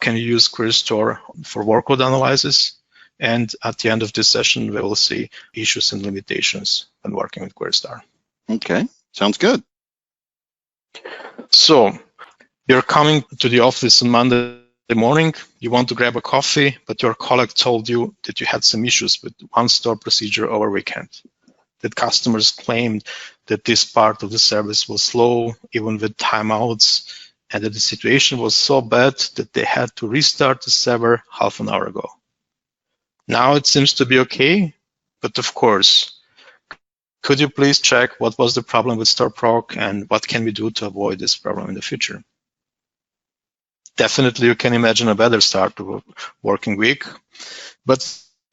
can you use Query Store for workload analysis. And at the end of this session, we will see issues and limitations when working with Query-Star. Okay, sounds good. So you're coming to the office on Monday morning, you want to grab a coffee, but your colleague told you that you had some issues with one store procedure over weekend. That customers claimed that this part of the service was slow, even with timeouts, and that the situation was so bad that they had to restart the server half an hour ago. Now it seems to be okay, but of course, could you please check what was the problem with StoreProc and what can we do to avoid this problem in the future? Definitely you can imagine a better start to a working week, but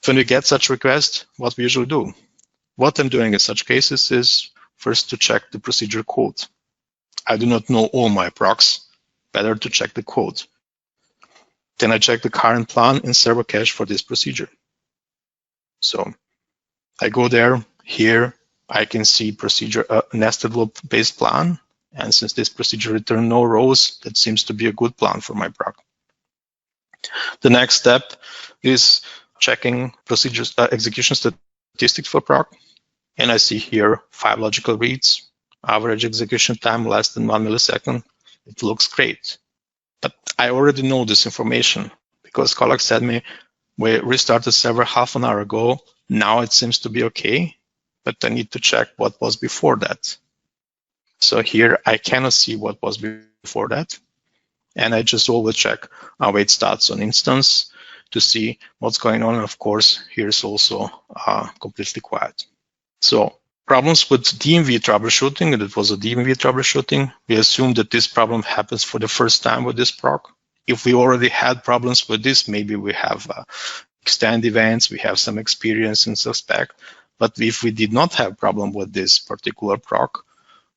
when we get such requests, what we usually do? What I'm doing in such cases is first to check the procedure code. I do not know all my procs, better to check the code. Then I check the current plan in server cache for this procedure. So I go there, here I can see procedure nested loop based plan. And since this procedure returned no rows, that seems to be a good plan for my proc. The next step is checking procedures execution statistics for proc. And I see here 5 logical reads, average execution time less than 1 millisecond. It looks great. But I already know this information because colleague said me, we restarted the server half an hour ago. Now it seems to be okay, but I need to check what was before that. So here I cannot see what was before that. And I just always check await stats on instance to see what's going on. And of course, here's also completely quiet. So problems with DMV troubleshooting, and it was a DMV troubleshooting, we assume that this problem happens for the first time with this proc. If we already had problems with this, maybe we have extend events, we have some experience and suspect. But if we did not have problem with this particular proc,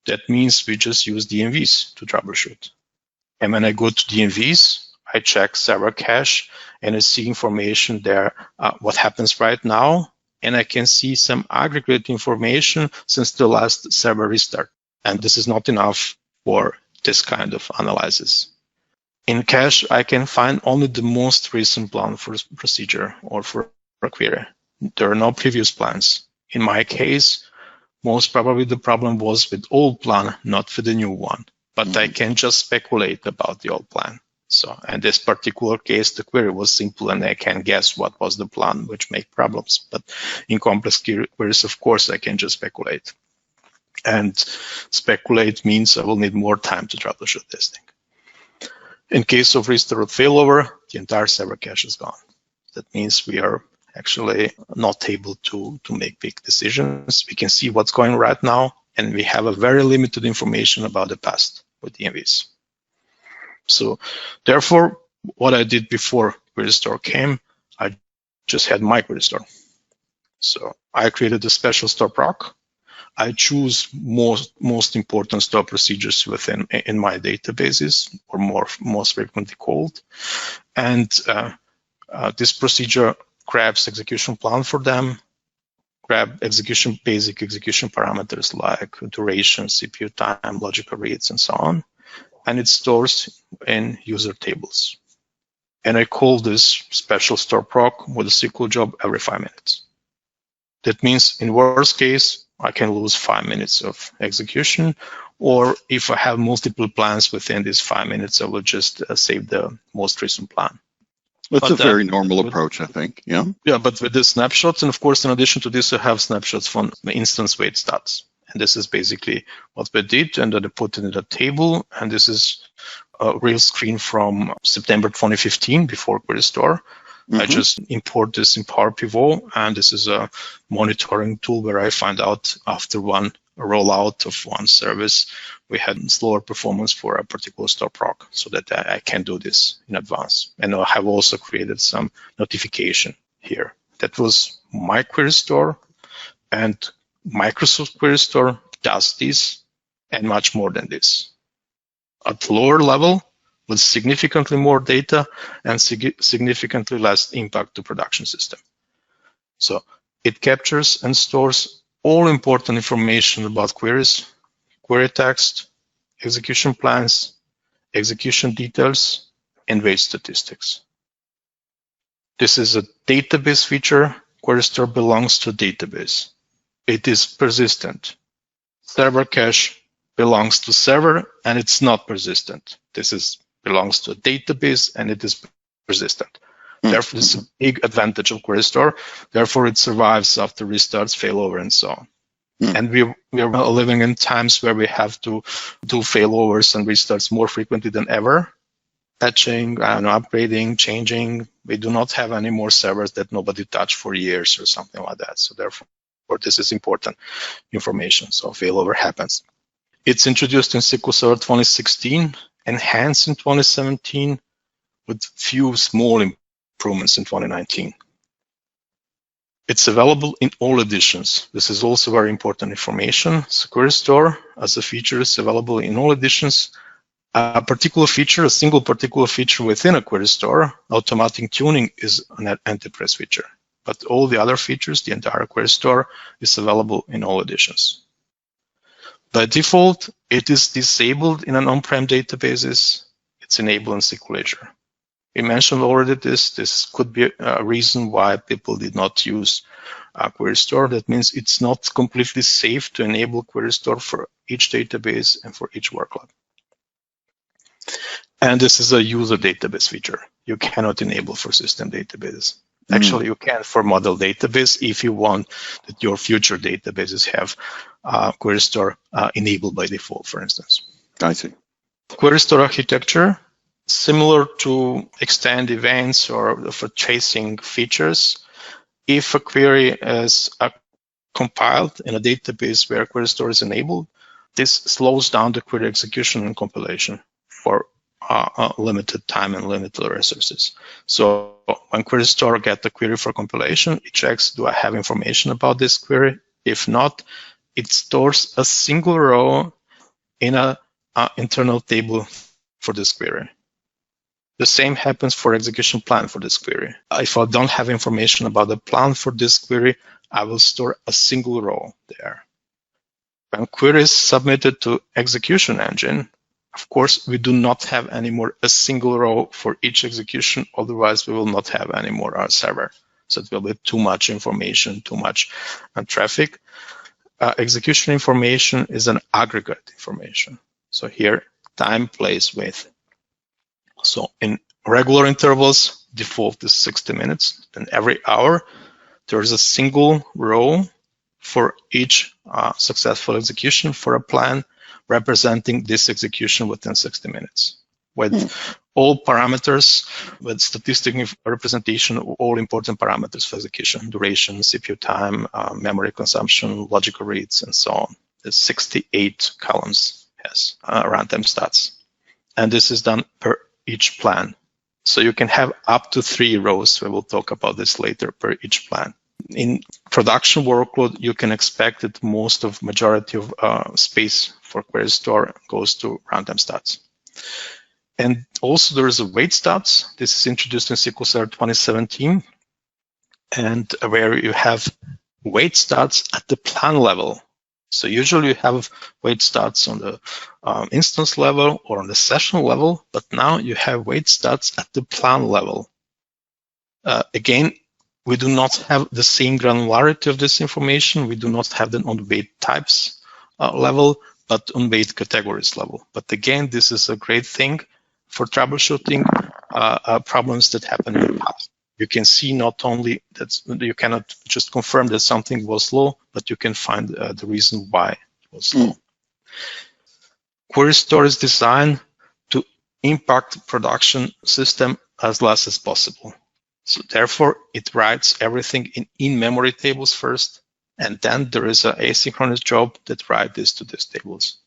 that means we just use DMVs to troubleshoot. And when I go to DMVs, I check server cache and I see information there, what happens right now. And I can see some aggregate information since the last server restart. And this is not enough for this kind of analysis. In cache, I can find only the most recent plan for procedure or for a query. There are no previous plans. In my case, most probably the problem was with old plan, not with the new one. But I can just speculate about the old plan. So in this particular case, the query was simple and I can guess what was the plan which made problems. But in complex queries, of course, I can just speculate. And speculate means I will need more time to troubleshoot this thing. In case of restore failover, the entire server cache is gone. That means we are actually not able to make big decisions. We can see what's going right now, and we have a very limited information about the past with DMVs. So therefore, what I did before Query Store came, I just had my Query Store. So I created a special store proc. I choose most important store procedures in my databases, or most frequently called. And this procedure grabs execution plan for them, grab basic execution parameters like duration, CPU time, logical reads, and so on. And it stores in user tables. And I call this special store proc with a SQL job every 5 minutes. That means in worst case, I can lose 5 minutes of execution, or if I have multiple plans within these 5 minutes, I will just save the most recent plan. That's a very normal approach, I think, yeah? Yeah, but with the snapshots, and of course, in addition to this, I have snapshots from the instance wait stats. And this is basically what we did, and then I put it in a table, and this is a real screen from September 2015, before Query Store. I just import this in Power Pivot, and this is a monitoring tool where I find out after one rollout of one service, we had slower performance for a particular store proc, so that I can do this in advance. And I have also created some notification here. That was my Query Store, and Microsoft Query Store does this and much more than this. At lower level, with significantly more data and significantly less impact to production system. So it captures and stores all important information about queries, query text, execution plans, execution details, in wait statistics. This is a database feature. Query store belongs to a database. It is persistent. Server cache belongs to server, and it's not persistent. This belongs to a database, and it is persistent. Therefore, this is a big advantage of query store. Therefore, it survives after restarts, failover, and so on. And we are living in times where we have to do failovers and restarts more frequently than ever. Patching, upgrading, changing. We do not have any more servers that nobody touched for years or something like that. So therefore, this is important information. So failover happens. It's introduced in SQL Server 2016, enhanced in 2017, with few small improvements in 2019. It's available in all editions. This is also very important information. So Query Store as a feature is available in all editions. A particular feature, a single particular feature within a Query Store, automatic tuning, is an enterprise feature. But all the other features, the entire Query Store, is available in all editions. By default, it is disabled in an on-prem databases. It's enabled in SQL Azure. We mentioned already this. This could be a reason why people did not use Query Store. That means it's not completely safe to enable Query Store for each database and for each workload. And this is a user database feature. You cannot enable for system databases. Actually, you can for model database if you want that your future databases have Query Store enabled by default, for instance. I see. Query Store architecture, similar to extend events or for tracing features. If a query is compiled in a database where Query Store is enabled, this slows down the query execution and compilation for limited time and limited resources. So when Query Store gets the query for compilation, it checks, do I have information about this query? If not, it stores a single row in an internal table for this query. The same happens for execution plan for this query. If I don't have information about the plan for this query, I will store a single row there. When query is submitted to execution engine, of course, we do not have anymore a single row for each execution. Otherwise, we will not have anymore our server. So it will be too much information, too much traffic. Execution information is an aggregate information. So here, time plays with. So in regular intervals, default is 60 minutes. And every hour, there is a single row for each successful execution for a plan, representing this execution within 60 minutes with all parameters, with statistical representation of all important parameters for execution, duration, CPU time, memory consumption, logical reads, and so on. There's 68 columns has runtime stats. And this is done per each plan. So you can have up to 3 rows. We will talk about this later per each plan. In production workload, you can expect that most of majority of space for Query Store goes to runtime stats. And also there is a wait stats. This is introduced in SQL Server 2017, and where you have wait stats at the plan level. So usually you have wait stats on the instance level or on the session level, but now you have wait stats at the plan level. Again, we do not have the same granularity of this information. We do not have them on wait types level, but on wait categories level. But again, this is a great thing for troubleshooting problems that happen in the past. You can see not only that you cannot just confirm that something was slow, but you can find the reason why it was slow. Query Store is designed to impact production system as less as possible. So therefore, it writes everything in in-memory tables first, and then there is an asynchronous job that writes this to these tables.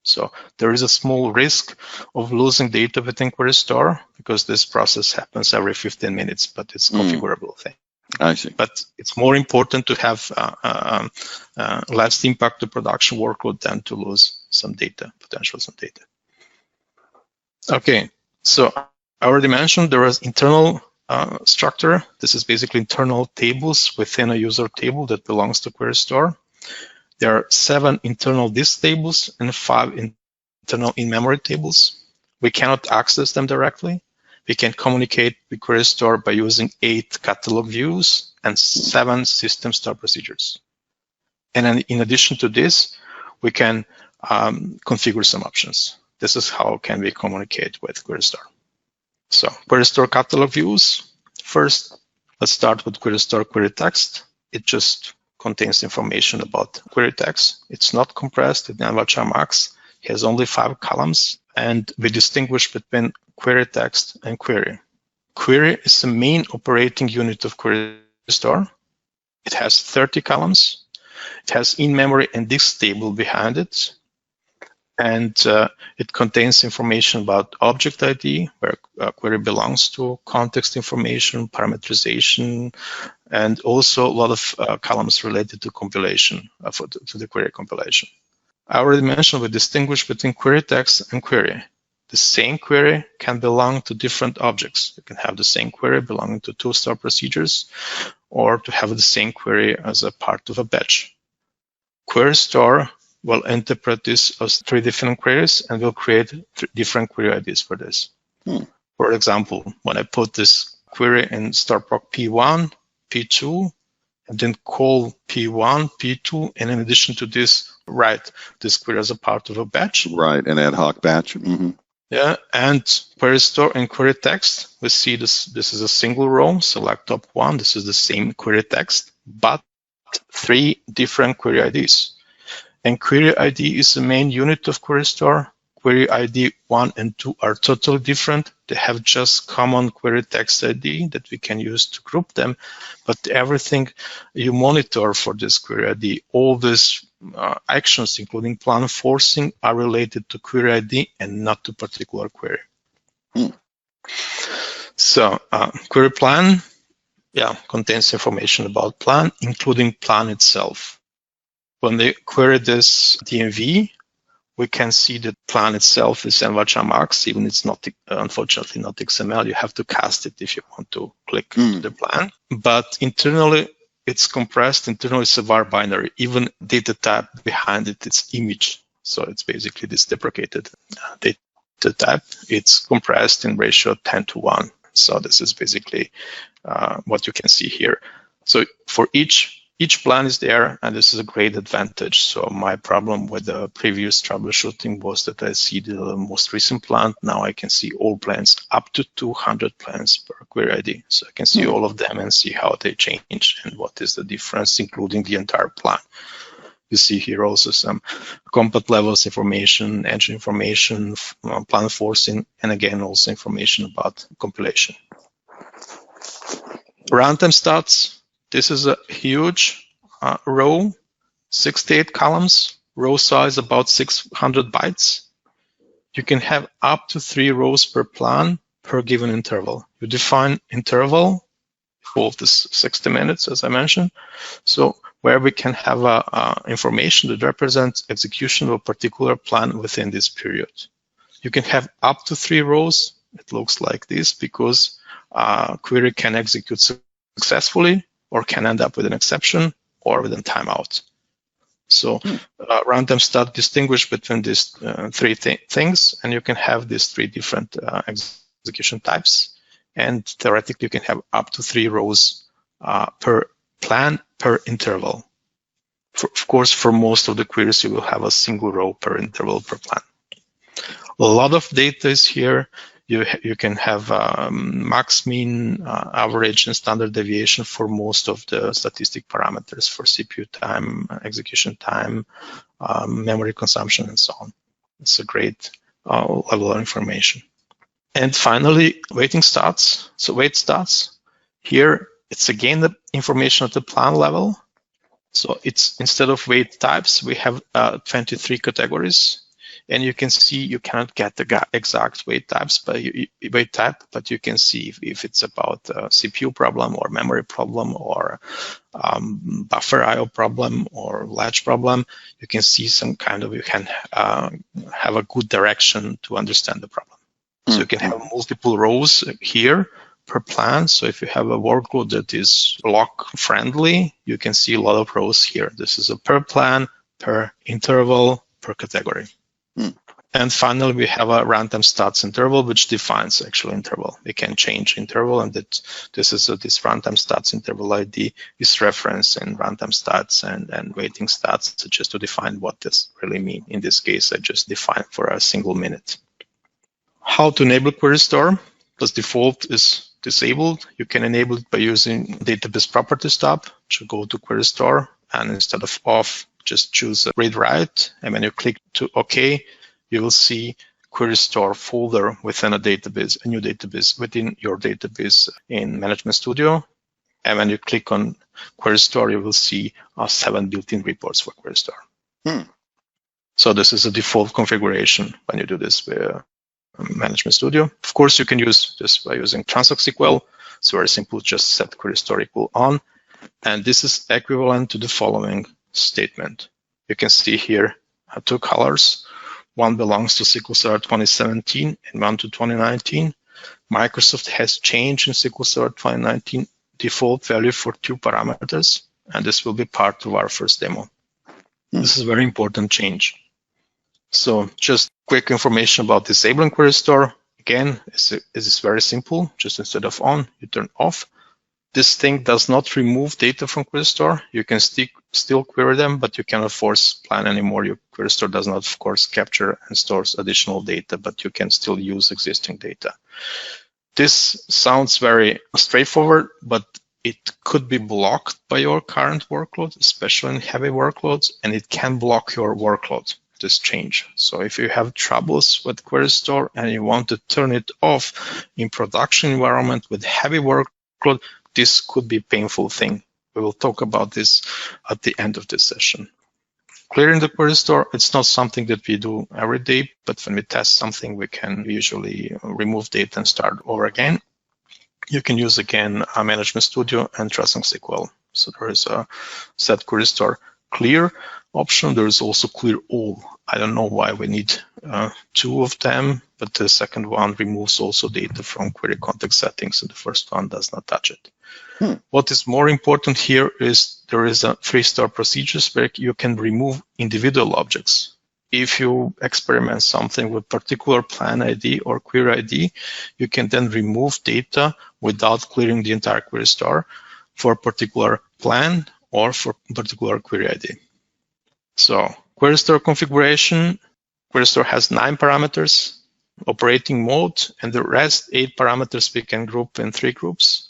So there is a small risk of losing data within Query Store because this process happens every 15 minutes, but it's configurable thing. I see. But it's more important to have less impact to production workload than to lose some data, potentially some data. Okay, so I already mentioned there is internal structure. This is basically internal tables within a user table that belongs to Query Store. There are 7 internal disk tables and 5 internal in-memory tables. We cannot access them directly. we can communicate with Query Store by using 8 catalog views and 7 system store procedures. And then in addition to this, we can configure some options. This is how can we communicate with Query Store. So Query Store catalog views. First, let's start with Query Store query text. It just contains information about query text. It's not compressed in nValchar Max. It has only 5 columns, and we distinguish between query text and query. Query is the main operating unit of Query Store. It has 30 columns. It has in-memory and disk table behind it. And it contains information about object ID, where a query belongs to, context information, parameterization, and also a lot of columns related to compilation, to the query compilation. I already mentioned we distinguish between query text and query. The same query can belong to different objects. You can have the same query belonging to 2 store procedures, or to have the same query as a part of a batch. Query Store will interpret this as 3 different queries and will create different query IDs for this. For example, when I put this query in storeproc P1, P2, and then call P1, P2, and in addition to this, write this query as a part of a batch. Right, an ad hoc batch. Mm-hmm. Yeah, and Query Store and query text, we see this is a single row, select top 1. This is the same query text, but 3 different query IDs. And query ID is the main unit of Query Store. Query ID 1 and 2 are totally different. They have just common query text ID that we can use to group them, but everything you monitor for this query ID, all these actions, including plan forcing, are related to query ID and not to particular query. So query plan, contains information about plan, including plan itself. When they query this DMV, we can see that plan itself is nValchar Max, even it's not, unfortunately, not XML. You have to cast it if you want to click the plan. But internally, it's compressed. Internally, it's a var binary. Even data type behind it, it's image. So it's basically this deprecated data type. It's compressed in ratio 10:1. So this is basically what you can see here. So for each plan is there, and this is a great advantage. So my problem with the previous troubleshooting was that I see the most recent plan. Now I can see all plans, up to 200 plans per query ID. So I can see all of them and see how they change and what is the difference, including the entire plan. You see here also some compat levels information, edge information, plan forcing, and again, also information about compilation. Runtime stats. This is a huge row, 68 columns, row size about 600 bytes. You can have up to 3 rows per plan per given interval. You define interval for this 60 minutes, as I mentioned. So where we can have information that represents execution of a particular plan within this period. You can have up to 3 rows. It looks like this because query can execute successfully, or can end up with an exception or with a timeout. So runtime stat distinguish between these 3 things, and you can have these 3 different execution types. And theoretically, you can have up to 3 rows per plan per interval. Of course, for most of the queries, you will have a single row per interval per plan. A lot of data is here. You can have max, mean, average, and standard deviation for most of the statistic parameters for CPU time, execution time, memory consumption, and so on. It's a great level of information. And finally, waiting stats. So wait stats. Here, it's again the information at the plan level. So it's instead of wait types, we have 23 categories. And you can see you cannot get the exact wait types wait type, but you can see if it's about a CPU problem or memory problem or buffer IO problem or latch problem. You can see some kind of, you can have a good direction to understand the problem. So you can have multiple rows here per plan. So if you have a workload that is lock friendly, you can see a lot of rows here. This is a per plan, per interval, per category. And finally, we have a runtime stats interval, which defines actual interval. We can change interval, and this runtime stats interval ID is referenced in runtime stats and waiting stats, just to define what this really means. In this case, I just define for a single minute. How to enable Query Store? Because default is disabled. You can enable it by using Database Properties tab. So go to Query Store, and instead of off, just choose read write. And when you click to OK, you will see Query Store folder within a database, a new database within your database in Management Studio. And when you click on Query Store, you will see 7 built-in reports for Query Store. So this is a default configuration when you do this with Management Studio. Of course, you can use this by using Transact SQL. It's very simple, just set Query Store equal on. And this is equivalent to the following statement. You can see here 2 colors. One belongs to SQL Server 2017 and one to 2019. Microsoft has changed in SQL Server 2019 default value for 2 parameters, and this will be part of our first demo. This is a very important change. So just quick information about disabling Query Store. Again, it is very simple. Just instead of on, you turn off. This thing does not remove data from Query Store. You can still query them, but you cannot force plan anymore. Your Query Store does not, of course, capture and stores additional data, but you can still use existing data. This sounds very straightforward, but it could be blocked by your current workload, especially in heavy workloads, and it can block your workload, this change. So if you have troubles with Query Store and you want to turn it off in production environment with heavy workload, this could be a painful thing. We will talk about this at the end of this session. Clearing the Query Store, it's not something that we do every day, but when we test something, we can usually remove data and start over again. You can use again Management Studio and Transact SQL. So there is a set Query Store clear option. There is also clear all. I don't know why we need 2 of them, but the second one removes also data from query context settings, and the first one does not touch it. What is more important here is there is a 3-star procedures where you can remove individual objects. If you experiment something with particular plan ID or query ID, you can then remove data without clearing the entire Query Store for a particular plan or for particular query ID. So Query Store configuration, Query Store has 9 parameters, operating mode, and the rest 8 parameters we can group in 3 groups.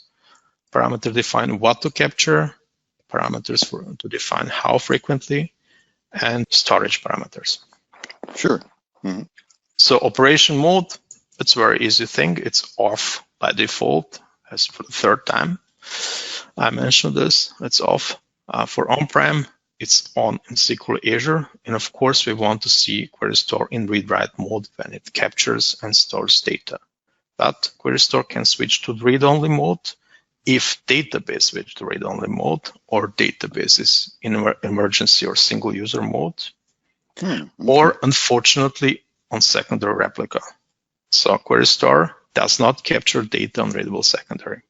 Parameter define what to capture, parameters to define how frequently, and storage parameters. Sure. So operation mode, it's a very easy thing. It's off by default, as for the 3rd time I mentioned this. It's off. For on-prem, it's on in SQL Azure. And of course, we want to see Query Store in read-write mode when it captures and stores data. But Query Store can switch to read-only mode if database switch to read-only mode or database is in emergency or single user mode, or unfortunately on secondary replica. So Query Store does not capture data on readable secondary.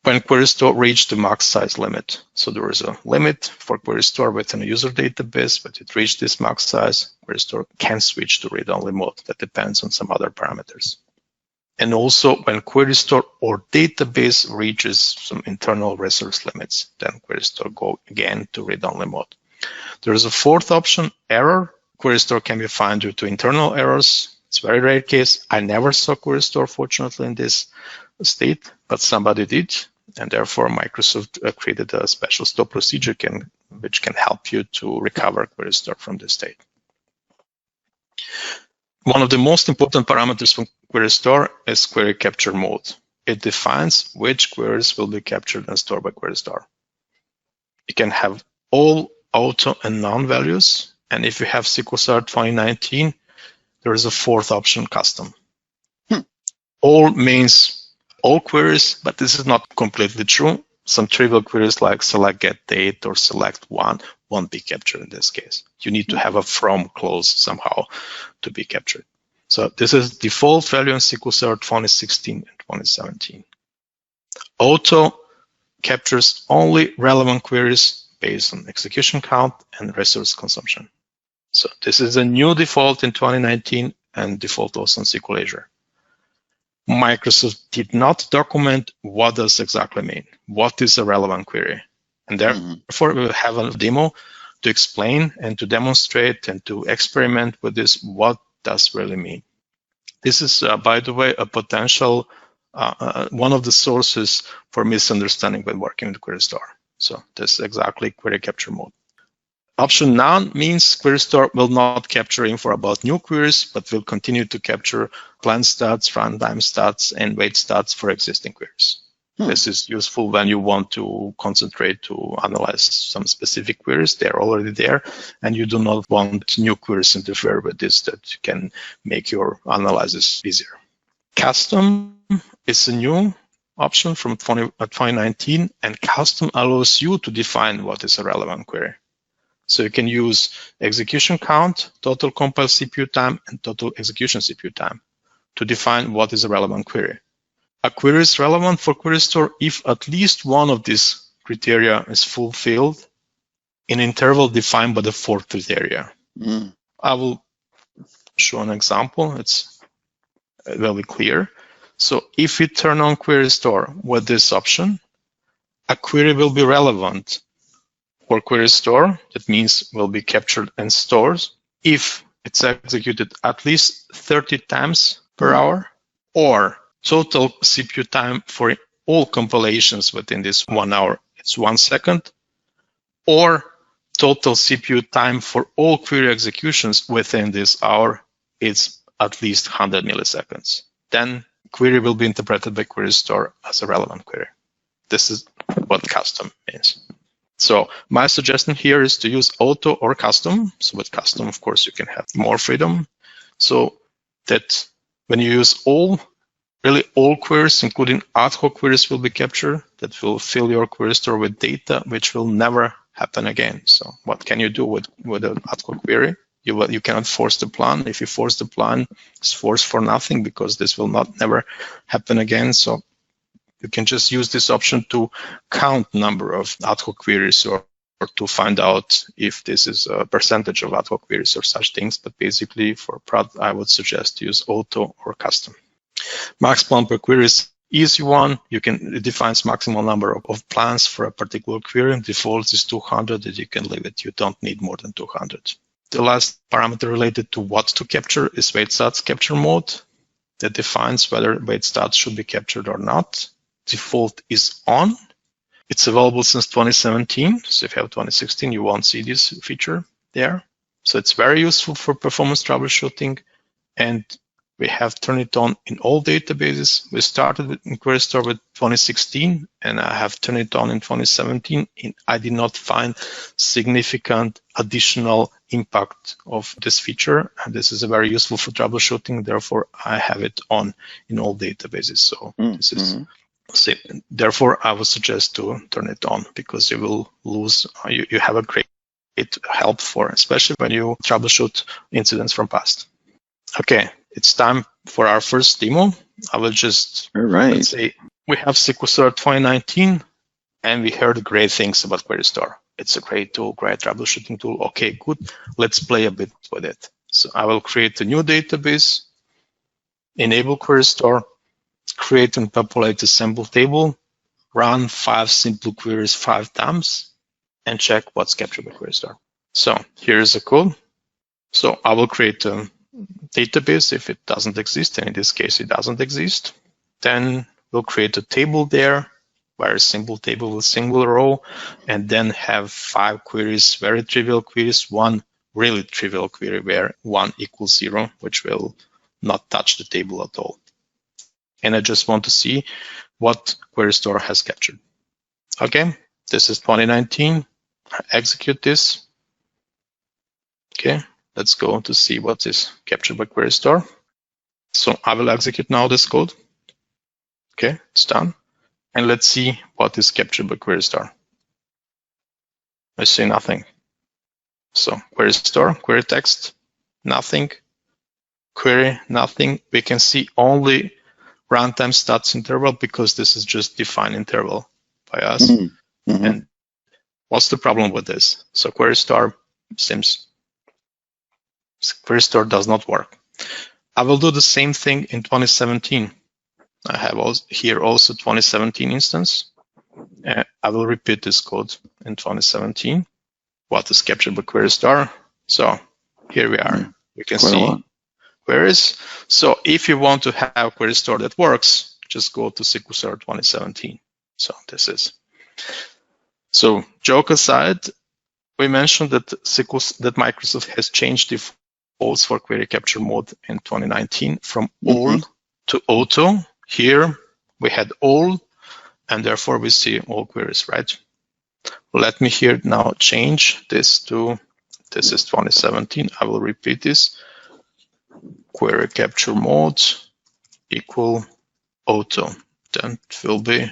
When Query Store reached the max size limit, so there is a limit for Query Store within a user database, but it reached this max size, Query Store can switch to read-only mode. That depends on some other parameters. And also when Query Store or database reaches some internal resource limits, then Query Store go again to read-only mode. There is a 4th option, error. Query Store can be found due to internal errors. It's a very rare case. I never saw Query Store, fortunately, in this state, but somebody did. And therefore, Microsoft created a special stop procedure which can help you to recover Query Store from this state. One of the most important parameters from Query Store is query capture mode. It defines which queries will be captured and stored by Query Store. You can have all, auto, and none values. And if you have SQL Server 2019, there is a 4th option, custom. All means all queries, but this is not completely true. Some trivial queries like select get date or select one won't be captured in this case. You need to have a from clause somehow to be captured. So this is default value in SQL Server 2016 and 2017. Auto captures only relevant queries based on execution count and resource consumption. So this is a new default in 2019 and default also on SQL Azure. Microsoft did not document what does exactly mean. What is a relevant query? And therefore, we will have a demo to explain and to demonstrate and to experiment with this, what does really mean. This is, by the way, a potential, one of the sources for misunderstanding when working with Query Store. So this is exactly query capture mode. Option none means Query Store will not capture info about new queries, but will continue to capture plan stats, runtime stats, and wait stats for existing queries. This is useful when you want to concentrate to analyze some specific queries. They're already there, and you do not want new queries interfere with this that can make your analysis easier. Custom is a new option from 2019, and custom allows you to define what is a relevant query. So you can use execution count, total compile CPU time, and total execution CPU time to define what is a relevant query. A query is relevant for Query Store if at least one of these criteria is fulfilled in an interval defined by the fourth criteria. I will show an example. It's very clear. So if we turn on Query Store with this option, a query will be relevant for Query Store. That means will be captured in stores if it's executed at least 30 times per hour, or total CPU time for all compilations within this 1 hour, it's 1 second, or total CPU time for all query executions within this hour is at least 100 milliseconds. Then query will be interpreted by Query Store as a relevant query. This is what custom means. So my suggestion here is to use auto or custom. So with custom, of course, you can have more freedom. So that when you use really all queries, including ad hoc queries, will be captured. That will fill your Query Store with data, which will never happen again. So what can you do with an ad hoc query? You cannot force the plan. If you force the plan, it's forced for nothing, because this will never happen again. So you can just use this option to count number of ad hoc queries or to find out if this is a percentage of ad hoc queries or such things. But basically for prod, I would suggest to use auto or custom. Max plan per query is easy one. It defines maximum number of plans for a particular query. Default is 200, and you can leave it. You don't need more than 200. The last parameter related to what to capture is wait stats capture mode. That defines whether wait stats should be captured or not. Default is on. It's available since 2017. So if you have 2016, you won't see this feature there. So it's very useful for performance troubleshooting, and we have turned it on in all databases. We started in Query Store with 2016, and I have turned it on in 2017. I did not find significant additional impact of this feature, and this is very useful for troubleshooting. Therefore, I have it on in all databases. So this is. So therefore, I would suggest to turn it on, because you will lose. You have a great help for, especially when you troubleshoot incidents from past. Okay, it's time for our first demo. I will just let's say we have SQL Server 2019, and we heard great things about Query Store. It's a great tool, great troubleshooting tool. Okay, good. Let's play a bit with it. So I will create a new database, enable Query Store, create and populate a sample table, run 5 simple queries 5 times, and check what's captured by Query Store. So here's the code. So I will create a database if it doesn't exist, and in this case it doesn't exist. Then we'll create a table there, very simple table with single row, and then have 5 queries, very trivial queries, 1 really trivial query where 1 equals 0, which will not touch the table at all. And I just want to see what Query Store has captured. Okay, this is 2019. I execute this. Okay, let's go to see what is captured by Query Store. So I will execute now this code. Okay, it's done. And let's see what is captured by Query Store. I see nothing. So Query Store, query text, nothing. Query, nothing. We can see only runtime stats interval, because this is just defined interval by us. And what's the problem with this? So Query Store seems Query store does not work. I will do the same thing in 2017. I have also here also 2017 instance. I will repeat this code in 2017. What is captured by query store? So here we are. You can see queries. So if you want to have query store that works, just go to SQL Server 2017. So this is. So joke aside, we mentioned that Microsoft has changed defaults for query capture mode in 2019 from all to auto. Here we had all, and therefore we see all queries, right? Let me here now change this to, this is 2017. I will repeat this. Query capture mode equal auto. Then it will be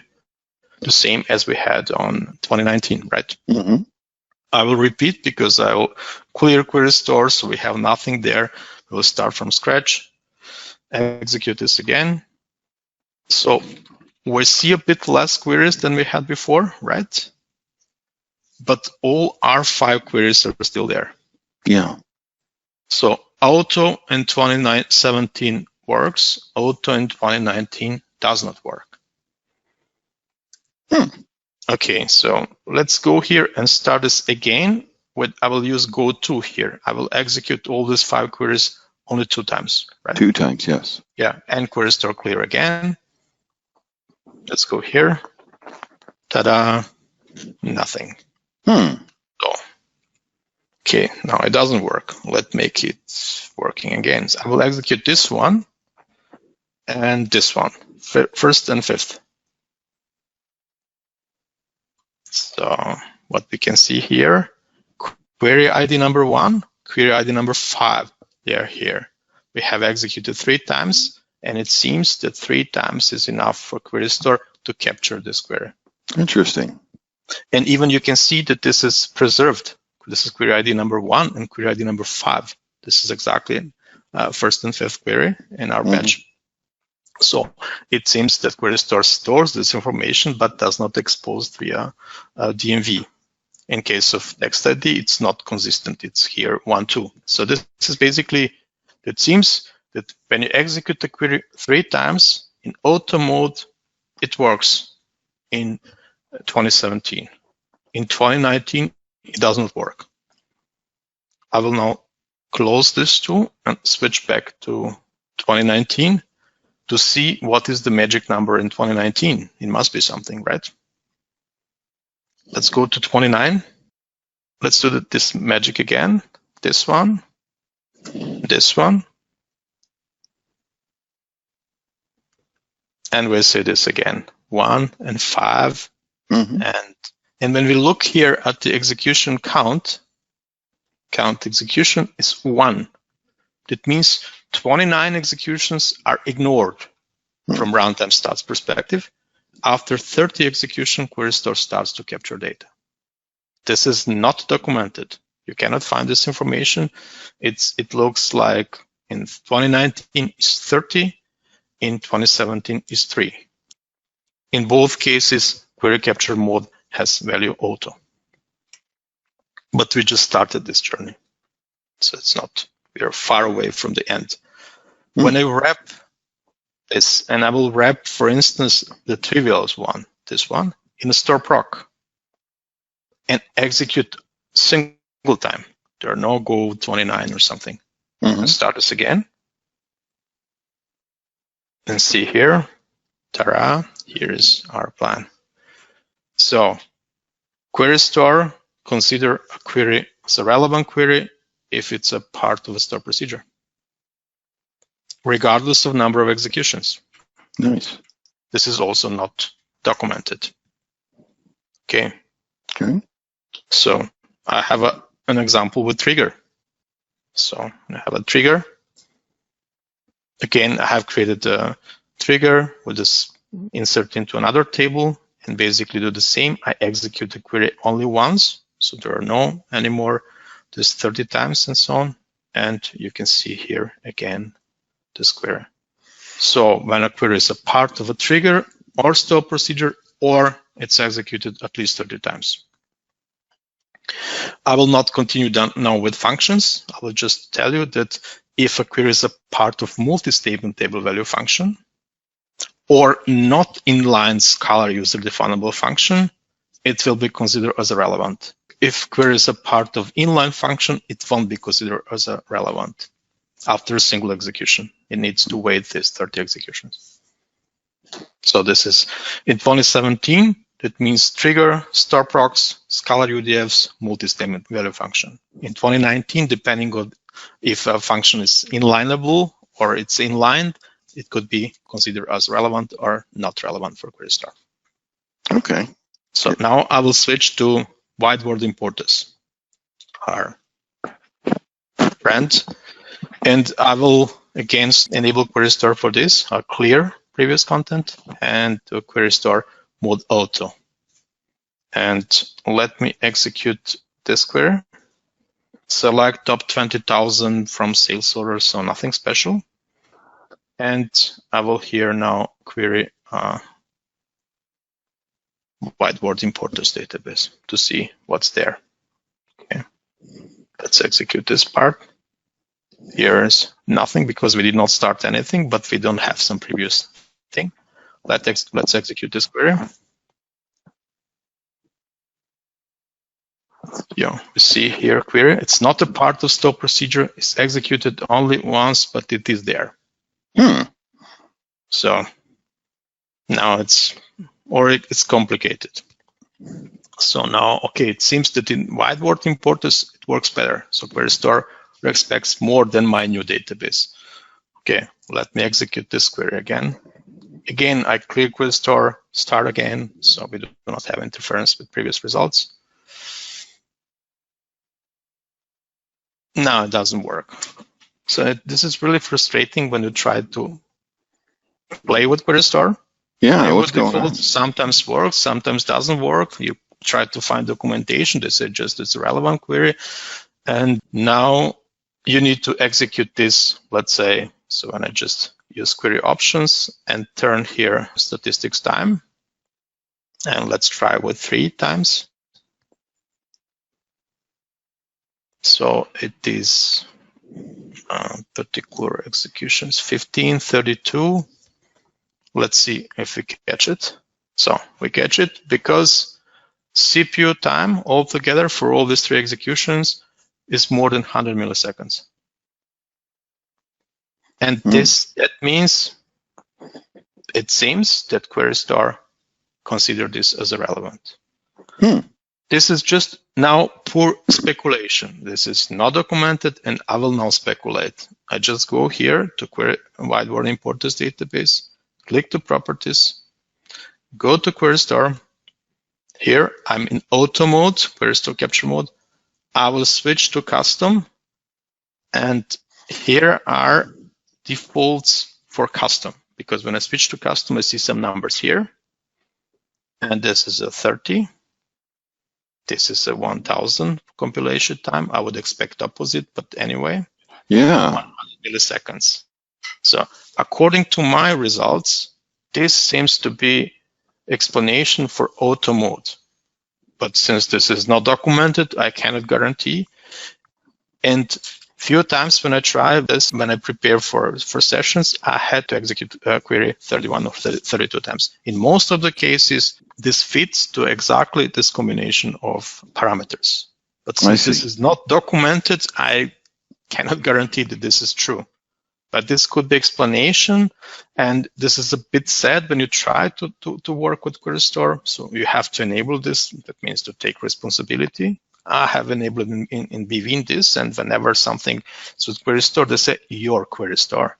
the same as we had on 2019, right? I will repeat because I will clear query store, so we have nothing there. We will start from scratch, execute this again. So we see a bit less queries than we had before, right? But all R5 queries are still there. Yeah. So auto in 2017 works, auto in 2019 does not work. Okay, so let's go here and start this again. I will use go-to here. I will execute all these 5 queries only 2 times, right? 2 times, yes. Yeah, and query store clear again. Let's go here. Ta-da, nothing. So, okay, now it doesn't work. Let's make it working again. So I will execute this one and this one, first and fifth. So what we can see here, query ID number 1, query ID number 5, they are here. We have executed 3 times, and it seems that 3 times is enough for query store to capture this query. Interesting. And even you can see that this is preserved. This is query ID number 1 and query ID number 5. This is exactly first and fifth query in our batch. So it seems that query store stores this information, but does not expose via DMV. In case of text ID, it's not consistent. It's here 1, 2. So this is basically, it seems that when you execute the query 3 times in auto mode, it works in 2017. In 2019, it doesn't work. I will now close this too and switch back to 2019 to see what is the magic number in 2019. It must be something, right? Let's go to 29. Let's do this magic again. This one, this one. And we'll say this again, 1 and 5. And when we look here at the execution count execution is 1. That means 29 executions are ignored from runtime stats perspective. After 30 execution, query store starts to capture data. This is not documented. You cannot find this information. It looks like in 2019 is 30, in 2017 is 3. In both cases, query capture mode has value auto. But we just started this journey. So it's not, we are far away from the end. When I wrap this, and I will wrap, for instance, the trivial one, this one, in a store proc, and execute single time. There are no go 29 or something. And start this again. And see here, ta-da, here is our plan. So query store, consider a query as a relevant query if it's a part of a store procedure, regardless of number of executions. Nice. This is also not documented. Okay. So I have an example with trigger. So I have a trigger. Again, I have created a trigger with this insert into another table and basically do the same. I execute the query only once, so there are no anymore this 30 times and so on. And you can see here again this query. So when a query is a part of a trigger or store procedure, or it's executed at least 30 times. I will not continue now with functions. I will just tell you that if a query is a part of multi-statement table value function or not inline scalar user-definable function, it will be considered as relevant. If query is a part of inline function, it won't be considered as relevant after a single execution. It needs to wait these 30 executions. So this is in 2017. That means trigger, store procs, scalar UDFs, multi-statement value function. In 2019, depending on if a function is inlineable or it's inlined, it could be considered as relevant or not relevant for QueryStar. Okay. So now I will switch to whiteboard importers, our friend, and I will again enable QueryStar for this, clear previous content, and to QueryStar mode auto. And let me execute this query. Select top 20,000 from sales orders, so nothing special. And I will here now query whiteboard importers database to see what's there. Okay, let's execute this part. Here's nothing because we did not start anything, but we don't have some previous thing. Let's execute this query. Yeah, we see here query. It's not a part of stop procedure. It's executed only once, but it is there. So now it's complicated. So now, okay, it seems that in whiteboard importers, it works better. So QueryStar expects more than my new database. Okay, let me execute this query again. Again, I clear QueryStar, start again, so we do not have interference with previous results. No, it doesn't work. So this is really frustrating when you try to play with QueryStar. Yeah, what's going on? Sometimes works, sometimes doesn't work. You try to find documentation. They say just it's a relevant query. And now you need to execute this, let's say, so when I just use query options and turn here statistics time. And let's try with 3 times. So it is particular executions 15, 32. Let's see if we catch it. So we catch it because CPU time altogether for all these 3 executions is more than 100 milliseconds. And that means it seems that QueryStar considered this as irrelevant. This is just now pure speculation. This is not documented, and I will now speculate. I just go here to query whiteboard importers database, click to properties, go to QueryStar. Here I'm in auto mode, QueryStar capture mode. I will switch to custom, and here are defaults for custom, because when I switch to custom, I see some numbers here, and this is a 30. This is a 1000 compilation time. I would expect opposite, but anyway. Yeah. 100 milliseconds. So according to my results, this seems to be explanation for auto mode. But since this is not documented, I cannot guarantee. And few times when I try this, when I prepare for sessions, I had to execute a query 31 or 32 times. In most of the cases, this fits to exactly this combination of parameters. But since this is not documented, I cannot guarantee that this is true. But this could be explanation, and this is a bit sad when you try to work with QueryStar. So you have to enable this. That means to take responsibility. I have enabled in Bwin this, and whenever something is with QueryStar, they say your QueryStar.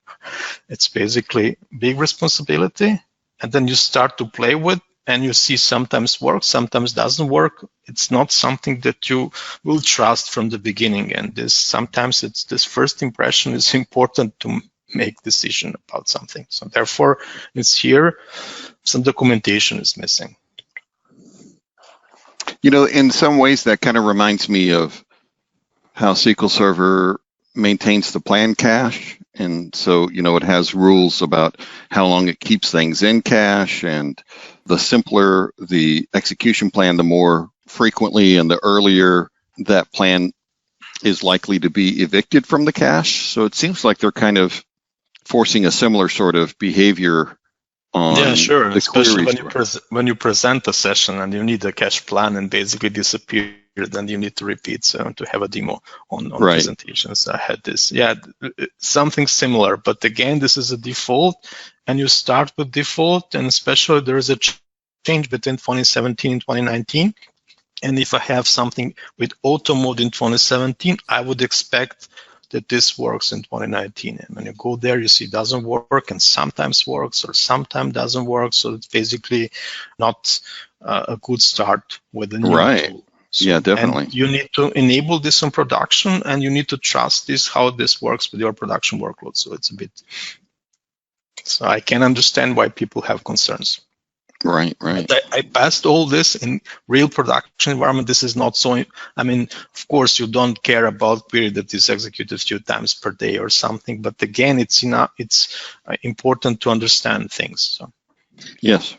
It's basically big responsibility, and then you start to play with, and you see sometimes works, sometimes doesn't work. It's not something that you will trust from the beginning, and sometimes this first impression is important to make decision about something. So therefore, it's here some documentation is missing. You know, in some ways, that kind of reminds me of how SQL Server maintains the plan cache. And so, you know, it has rules about how long it keeps things in cache, and the simpler the execution plan, the more frequently, and the earlier that plan is likely to be evicted from the cache. So it seems like they're kind of forcing a similar sort of behavior on the especially queries. when you present a session and you need a cache plan and basically disappear, then you need to repeat. So to have a demo on Right. presentations, I had this. Yeah, something similar. But again, this is a default, and you start with default, and especially there is a change between 2017 and 2019. And if I have something with auto mode in 2017, I would expect that this works in 2019. And when you go there, you see it doesn't work, and sometimes works or sometimes doesn't work. So it's basically not a good start with a new Right. tool. So, Yeah, definitely. and you need to enable this on production, and you need to trust this, how this works with your production workload. So it's a bit, so I can understand why people have concerns. Right, right. But I passed all this in real production environment. This is not so, I mean, of course, you don't care about query that is executed a few times per day or something, but again, it's enough, it's important to understand things. So, Yes.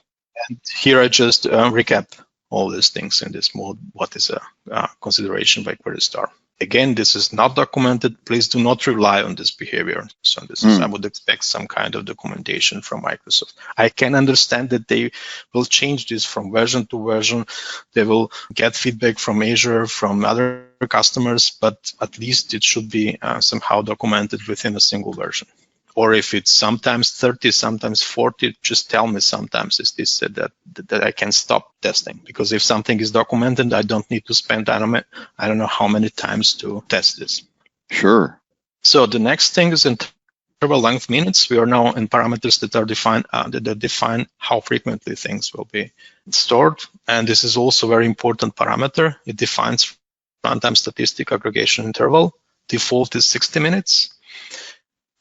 and here I just recap all these things in this mode. What is a consideration by QueryStar? Again, this is not documented. Please do not rely on this behavior. So this is, I would expect some kind of documentation from Microsoft. I can understand that they will change this from version to version. They will get feedback from Azure, from other customers, but at least it should be somehow documented within a single version. Or if it's sometimes 30, sometimes 40, just tell me sometimes is this that I can stop testing. Because if something is documented, I don't need to spend, I don't know how many times to test this. Sure. So the next thing is interval length minutes. We are now in parameters that are defined, that define how frequently things will be stored. And this is also a very important parameter. It defines runtime statistic aggregation interval. Default is 60 minutes.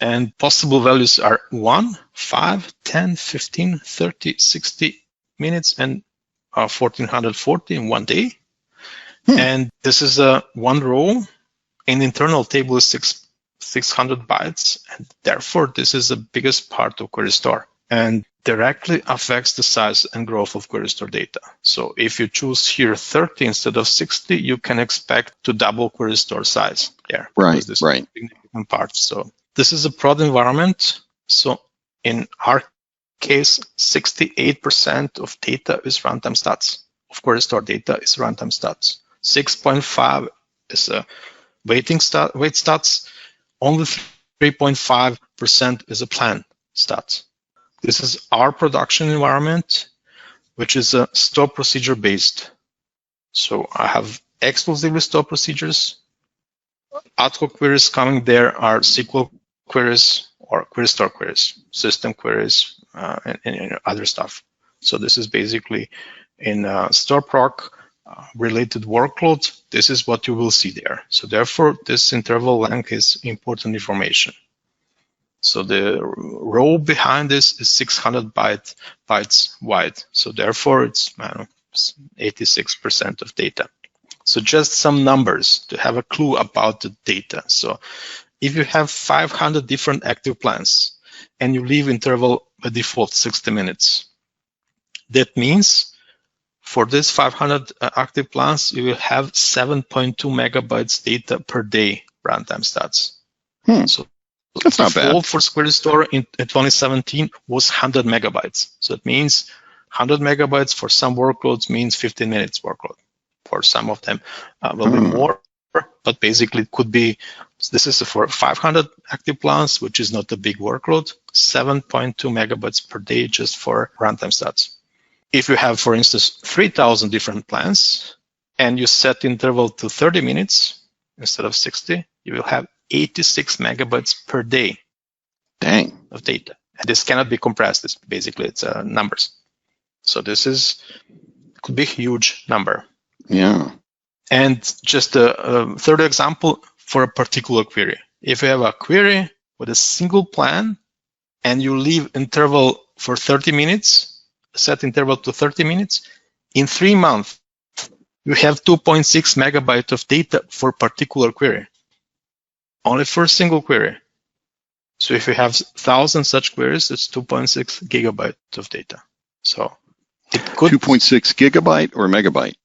And possible values are 1, 5, 10, 15, 30, 60 minutes, and 1440 in 1 day. And this is one row. In internal table is 600 bytes, and therefore this is the biggest part of QueryStar and directly affects the size and growth of QueryStar data. So if you choose here 30 instead of 60, you can expect to double QueryStar size there. Right, this right. is a significant part. So this is a prod environment. So in our case, 68% of data is runtime stats. Of QueryStar data is runtime stats. 6.5 is a wait stats. Only 3.5% is a plan stats. This is our production environment, which is a store procedure based. So I have exclusively store procedures. Ad hoc queries coming there are SQL queries or QueryStar queries, system queries, and other stuff. So this is basically in store proc related workload. This is what you will see there. So therefore, this interval length is important information. So the row behind this is 600 bytes wide. So therefore, it's 86% of data. So just some numbers to have a clue about the data. So if you have 500 different active plans and you leave interval by default 60 minutes, that means for this 500 active plans, you will have 7.2 megabytes data per day runtime stats. So that's not bad. Default for QueryStar in 2017 was 100 megabytes. So it means 100 megabytes for some workloads means 15 minutes workload. For some of them will be more, but basically it could be, this is for 500 active plans, which is not a big workload, 7.2 megabytes per day just for runtime stats. If you have, for instance, 3,000 different plans and you set interval to 30 minutes instead of 60, you will have 86 megabytes per day. Dang. Of data. And this cannot be compressed. It's basically, it's numbers. So this could be a huge number. Yeah. And just a third example for a particular query. If you have a query with a single plan and you leave interval for 30 minutes, set interval to 30 minutes, in 3 months, you have 2.6 megabytes of data for particular query. Only for a single query. So if you have 1,000 such queries, it's 2.6 gigabytes of data. So it could 2.6 gigabyte or megabyte?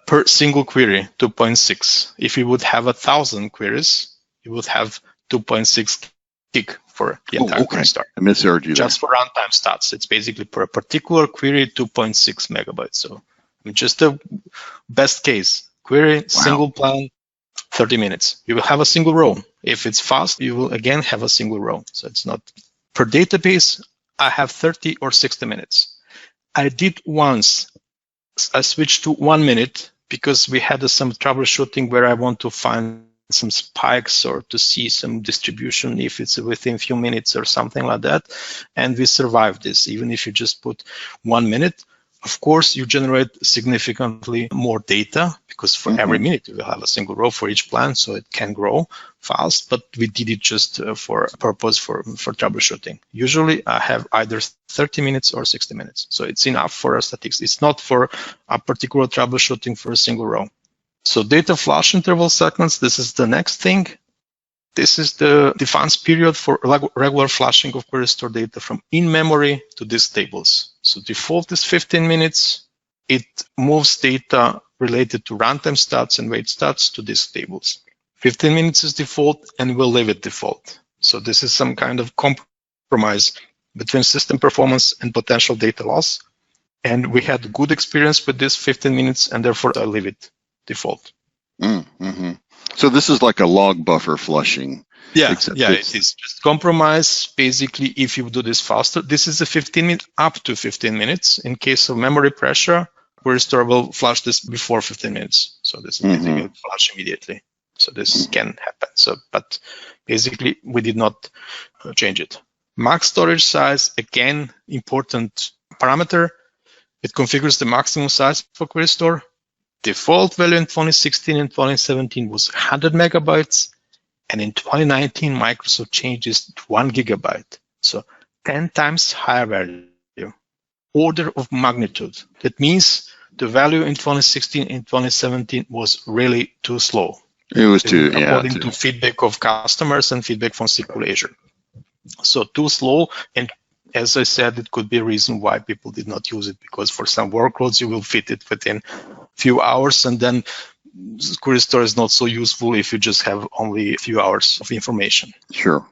Per single query, 2.6. If you would have 1,000 queries, you would have 2.6 gig for the entire Querystar. I misheard you just there. For runtime stats. It's basically per a particular query, 2.6 megabytes. So just the best case query, single plan, 30 minutes. You will have a single row. If it's fast, you will again have a single row. So it's not per database. I have 30 or 60 minutes. I did once. I switched to 1 minute because we had some troubleshooting where I want to find some spikes or to see some distribution if it's within a few minutes or something like that. And we survived this. Even if you just put 1 minute, of course, you generate significantly more data because for every minute you will have a single row for each plan, so it can grow fast. But we did it just for purpose for troubleshooting. Usually I have either 30 minutes or 60 minutes. So it's enough for a statistics. It's not for a particular troubleshooting for a single row. So data flush interval seconds, this is the next thing. This is the defense period for regular flushing of Querystor data from in-memory to these tables. So default is 15 minutes. It moves data related to runtime stats and wait stats to these tables. 15 minutes is default, and we'll leave it default. So this is some kind of compromise between system performance and potential data loss. And we had good experience with this 15 minutes, and therefore I leave it default. So this is like a log buffer flushing. Yeah, it is just compromise. Basically, if you do this faster, this is a 15 minutes up to 15 minutes. In case of memory pressure, Querystor will flush this before 15 minutes. So this is basically flush immediately. So this can happen. So, but basically, we did not change it. Max storage size, again, important parameter. It configures the maximum size for Querystor. Default value in 2016 and 2017 was 100 megabytes. And in 2019, Microsoft changed this to 1 gigabyte. So 10 times higher value, order of magnitude. That means the value in 2016 and 2017 was really too slow. It was too, according to feedback of customers and feedback from SQL Azure. So too slow. And as I said, it could be a reason why people did not use it, because for some workloads, you will fit it within a few hours, and then Querystor is not so useful if you just have only a few hours of information. Sure.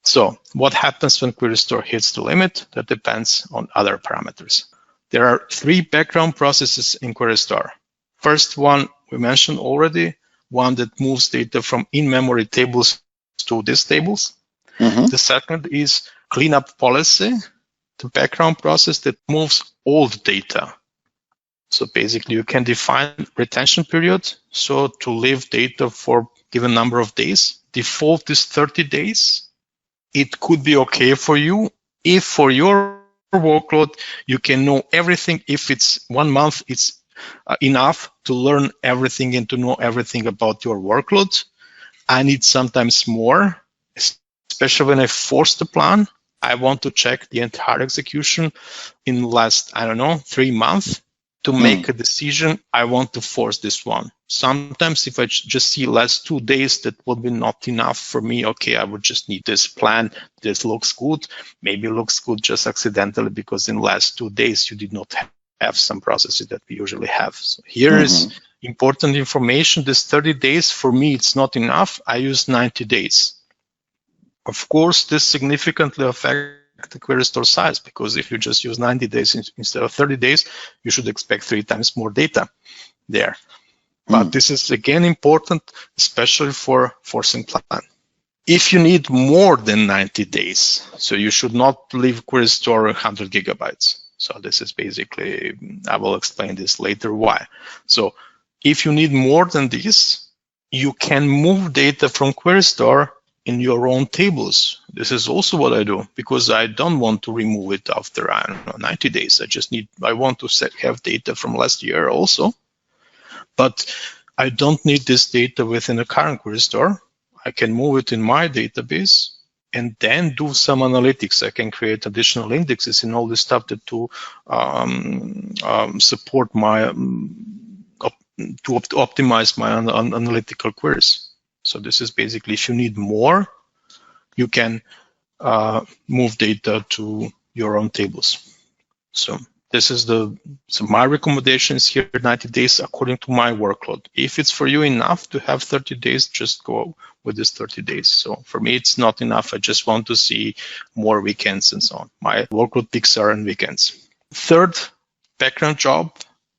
So what happens when Querystor hits the limit? That depends on other parameters. There are 3 background processes in Querystor. First one we mentioned already, one that moves data from in-memory tables to these tables. The second is cleanup policy, the background process that moves old data. So basically, you can define retention period. So to leave data for given number of days, default is 30 days. It could be okay for you if for your workload, you can know everything. If it's 1 month, it's enough to learn everything and to know everything about your workload. I need sometimes more, especially when I force the plan. I want to check the entire execution in the last, 3 months. To make a decision, I want to force this one. Sometimes if I just see last 2 days, that would be not enough for me. Okay, I would just need this plan. This looks good. Maybe it looks good just accidentally because in the last 2 days, you did not have some processes that we usually have. So here is important information. This 30 days, for me, it's not enough. I use 90 days. Of course, this significantly affects the Querystor size, because if you just use 90 days instead of 30 days, you should expect 3 times more data there. But this is again important, especially for forcing plan. If you need more than 90 days, so you should not leave Querystor 100 gigabytes. So this is basically, I will explain this later why. So if you need more than this, you can move data from Querystor in your own tables. This is also what I do, because I don't want to remove it after 90 days. I want to have data from last year also, but I don't need this data within the current Querystor. I can move it in my database and then do some analytics. I can create additional indexes and all this stuff to support my, to optimize my analytical queries. So this is basically, if you need more, you can move data to your own tables. So This is so my recommendation is here 90 days according to my workload. If it's for you enough to have 30 days, just go with this 30 days. So for me, it's not enough. I just want to see more weekends and so on. My workload peaks are on weekends. Third background job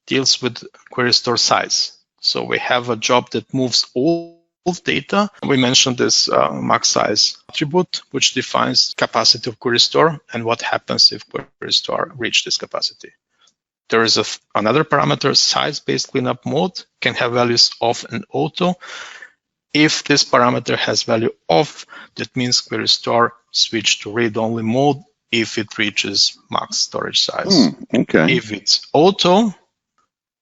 deals with query store size. So we have a job that moves all data. We mentioned this max size attribute, which defines capacity of query store and what happens if query store reach this capacity. There is another parameter, size-based cleanup mode, can have values off and auto. If this parameter has value off, that means query store switch to read-only mode if it reaches max storage size. Okay. If it's auto,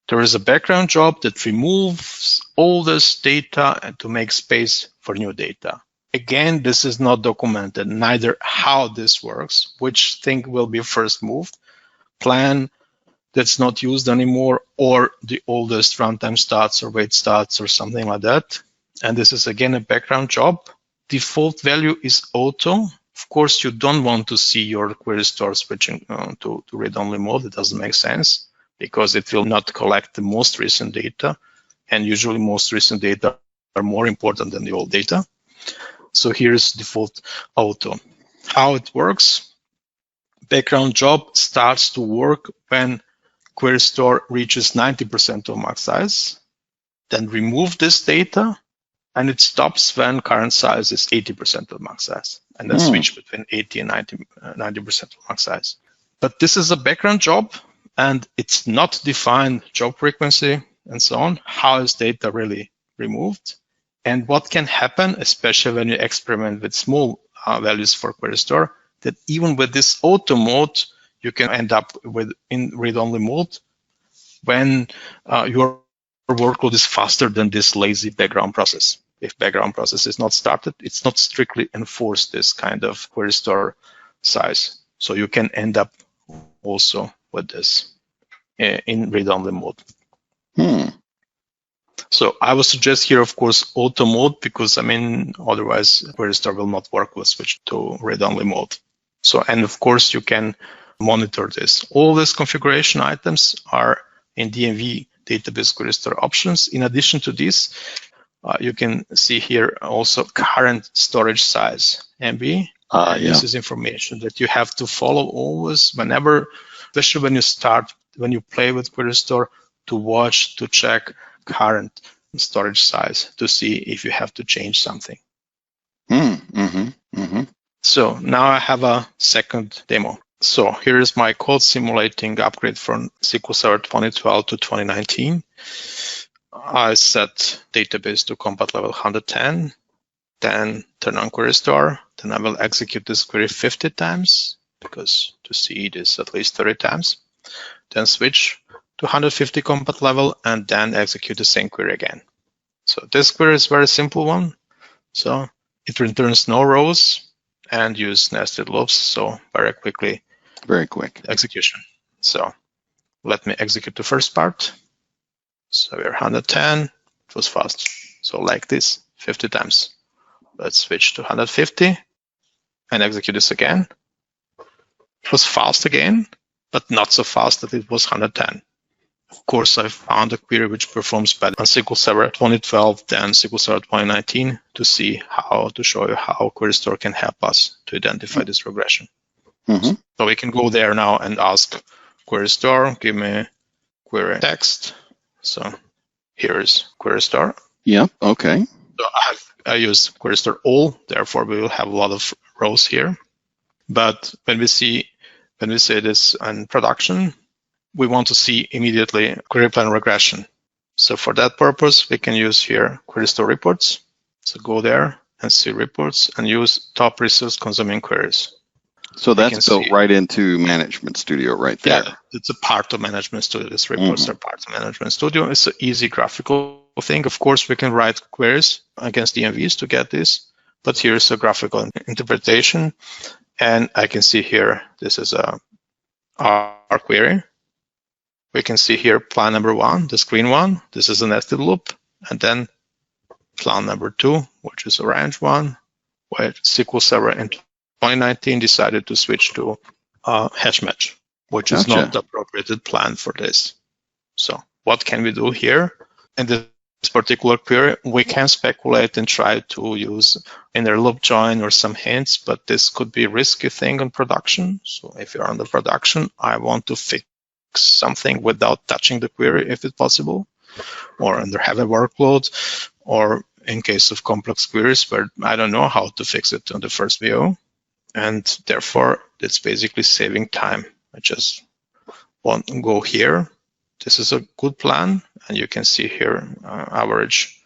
there is a background job that removes all this data and to make space for new data. Again, this is not documented, neither how this works, which thing will be first moved, plan that's not used anymore, or the oldest runtime stats or wait stats or something like that. And this is again a background job. Default value is auto. Of course, you don't want to see your query store switching to read-only mode. It doesn't make sense, because it will not collect the most recent data. And usually most recent data are more important than the old data. So here's default auto. How it works, background job starts to work when query store reaches 90% of max size, then remove this data, and it stops when current size is 80% of max size, and then switch between 80 and 90% of max size. But this is a background job, and it's not defined job frequency and so on. How is data really removed? And what can happen, especially when you experiment with small values for query store, that even with this auto mode, you can end up with in read-only mode when your workload is faster than this lazy background process. If background process is not started, it's not strictly enforced this kind of query store size. So you can end up also with this in read-only mode. So I would suggest here, of course, auto mode, because otherwise query store will not work with switch to read-only mode. So, and of course, you can monitor this. All these configuration items are in DMV database query store options. In addition to this, you can see here also current storage size, MB. This is information that you have to follow always, whenever, especially when you play with query store, to watch, to check current storage size to see if you have to change something. So now I have a second demo. So here is my code simulating upgrade from SQL Server 2012 to 2019. I set database to compat level 110, then turn on query store. Then I will execute this query 50 times, because to see it is at least 30 times. Then switch to 150 compat level, and then execute the same query again. So this query is a very simple one. So it returns no rows and use nested loops. So very quick execution. So let me execute the first part. So we're 110, it was fast. So like this, 50 times. Let's switch to 150 and execute this again. It was fast again, but not so fast that it was 110. Of course, I found a query which performs better on SQL Server 2012 than SQL Server 2019 to show you how query store can help us to identify this regression. So we can go there now and ask query store, give me query text. So here is query store. Yeah, okay. So I use query store all, therefore we will have a lot of rows here. But when we say this in production, we want to see immediately query plan regression. So for that purpose, we can use here query store reports. So go there and see reports and use top resource consuming queries. So that's built right into Management Studio right there. Yeah, it's a part of Management Studio. These reports are part of Management Studio. It's an easy graphical thing. Of course, we can write queries against DMVs to get this, but here's a graphical interpretation. And I can see here, this is our query. We can see here plan number 1, the green one. This is a nested loop. And then plan number 2, which is orange one, where SQL Server in 2019 decided to switch to hash match. which is not the appropriate plan for this. So what can we do here? In this particular query, we can speculate and try to use inner loop join or some hints, but this could be a risky thing on production. So if you're on the production, I want to fix something without touching the query if it's possible, or under heavy workload, or in case of complex queries where I don't know how to fix it on the first VO. And therefore, it's basically saving time. I just want to go here. This is a good plan, and you can see here average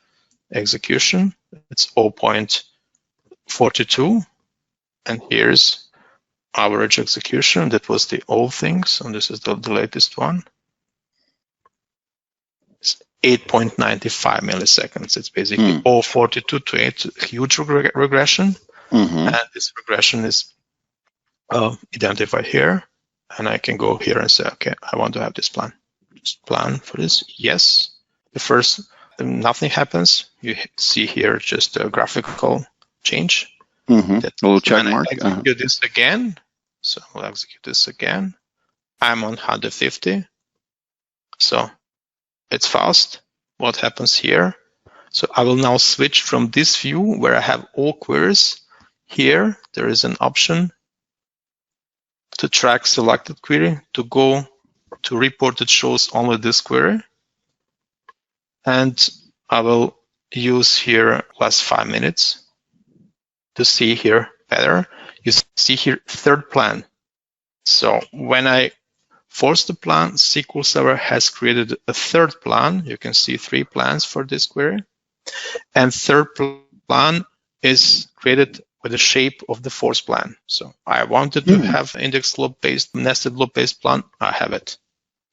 execution. It's 0.42, and here's average execution. That was the old thing, so this is the latest one. It's 8.95 milliseconds. It's basically 0.42 to 8, huge regression. And this regression is identified here, and I can go here and say, okay, I want to have this plan. Plan for this, yes. The first, nothing happens. You see here just a graphical change. A little check mark. Execute this again. So we'll execute this again. I'm on 150. So it's fast. What happens here? So I will now switch from this view where I have all queries. Here, there is an option to track selected query to go to report that shows only this query. And I will use here last 5 minutes to see here better. You see here third plan. So when I force the plan, SQL Server has created a third plan. You can see 3 plans for this query. And third plan is created with the shape of the fourth plan. So I wanted to have index loop-based, nested loop-based plan. I have it.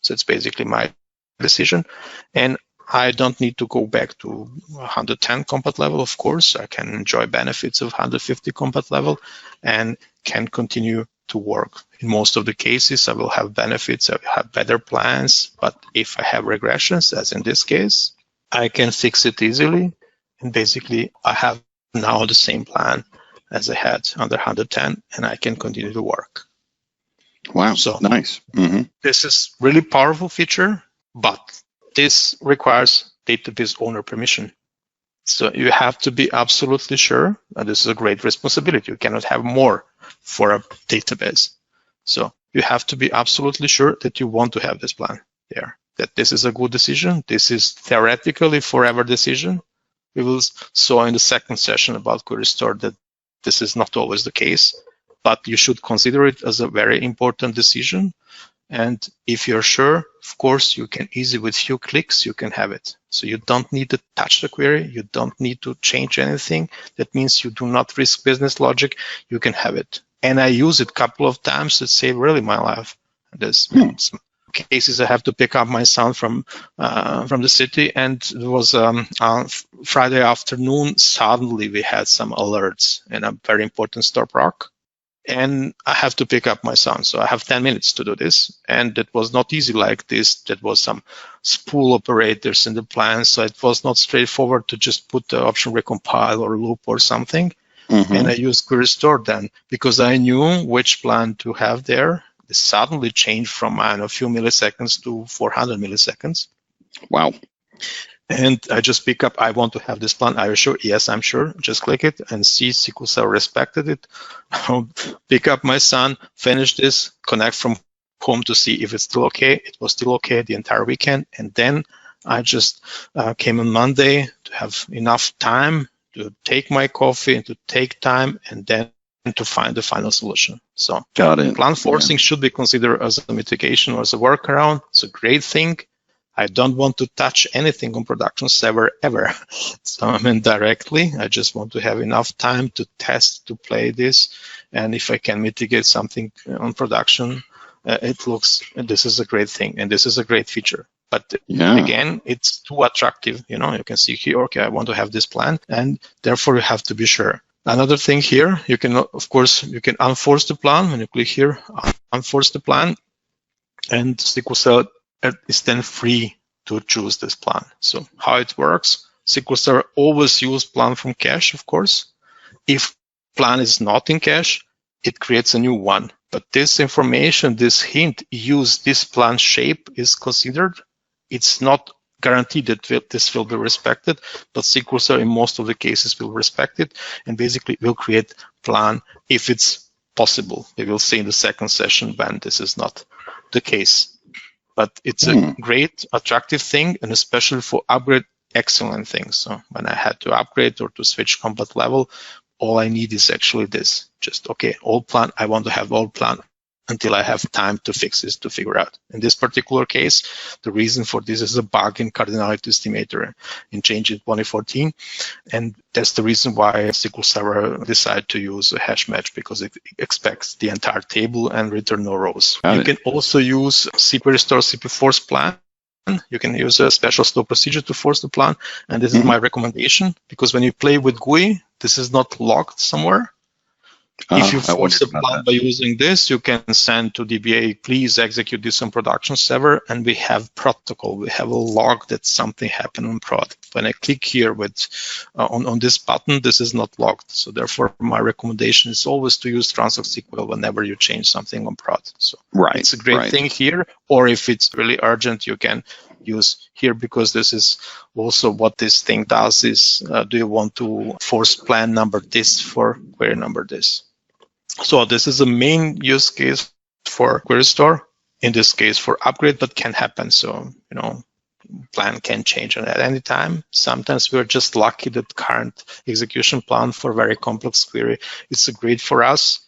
So it's basically my decision. And I don't need to go back to 110 compat level, of course. I can enjoy benefits of 150 compat level and can continue to work. In most of the cases, I will have benefits, I will have better plans. But if I have regressions, as in this case, I can fix it easily. And basically, I have now the same plan as I had under 110, and I can continue to work. Wow, so nice. This is really powerful feature, but this requires database owner permission. So you have to be absolutely sure, and this is a great responsibility. You cannot have more for a database. So you have to be absolutely sure that you want to have this plan there, that this is a good decision. This is theoretically forever decision. We will saw in the second session about Query Store that this is not always the case, but you should consider it as a very important decision. And if you're sure, of course, you can easily, with few clicks, you can have it. So you don't need to touch the query. You don't need to change anything. That means you do not risk business logic. You can have it. And I use it a couple of times to save really my life. There's some cases I have to pick up my son from the city, and it was on Friday afternoon. Suddenly we had some alerts in a very important stop rock. And I have to pick up my son. So I have 10 minutes to do this. And it was not easy like this. There was some spool operators in the plan. So it was not straightforward to just put the option recompile or loop or something. And I used Query Store then because I knew which plan to have there. It suddenly changed from a few milliseconds to 400 milliseconds. Wow. And I just pick up, I want to have this plan. Are you sure? Yes, I'm sure. Just click it and see SQL Server respected it. I'll pick up my son, finish this, connect from home to see if it's still okay. It was still okay the entire weekend. And then I just came on Monday to have enough time to take my coffee and to take time and then to find the final solution. So plan forcing should be considered as a mitigation or as a workaround. It's a great thing. I don't want to touch anything on production server ever. So I mean directly, I just want to have enough time to test, to play this. And if I can mitigate something on production, this is a great thing. And this is a great feature. But again, it's too attractive. You can see here, okay, I want to have this plan. And therefore you have to be sure. Another thing here, you can, of course, you can unforce the plan. When you click here, unforce the plan. And SQL Server is then free to choose this plan. So how it works, SQL Server always use plan from cache, of course. If plan is not in cache, it creates a new one. But this information, this hint, use this plan shape is considered. It's not guaranteed that this will be respected, but SQL Server in most of the cases will respect it and basically will create plan if it's possible. We will see in the second session when this is not the case. But it's a great, attractive thing, and especially for upgrade, excellent things. So when I had to upgrade or to switch combat level, all I need is actually this. Just, okay, old plan, I want to have old plan until I have time to fix this, to figure out. In this particular case, the reason for this is a bug in cardinality estimator in change in 2014. And that's the reason why SQL Server decided to use a hash match, because it expects the entire table and return no rows. You can also use SQL Restore CP Force plan. You can use a special store procedure to force the plan. And this is my recommendation, because when you play with GUI, this is not locked somewhere. If you force the plan by using this, you can send to DBA, please execute this on production server, and we have protocol. We have a log that something happened on prod. When I click here with on this button, this is not logged. So therefore, my recommendation is always to use Transact SQL whenever you change something on prod. So it's a great thing here. Or if it's really urgent, you can use here, because this is also what this thing does is, do you want to force plan number this for query number this? So this is the main use case for Query Store, in this case for upgrade, but can happen. So, plan can change at any time. Sometimes we're just lucky that current execution plan for very complex query is great for us.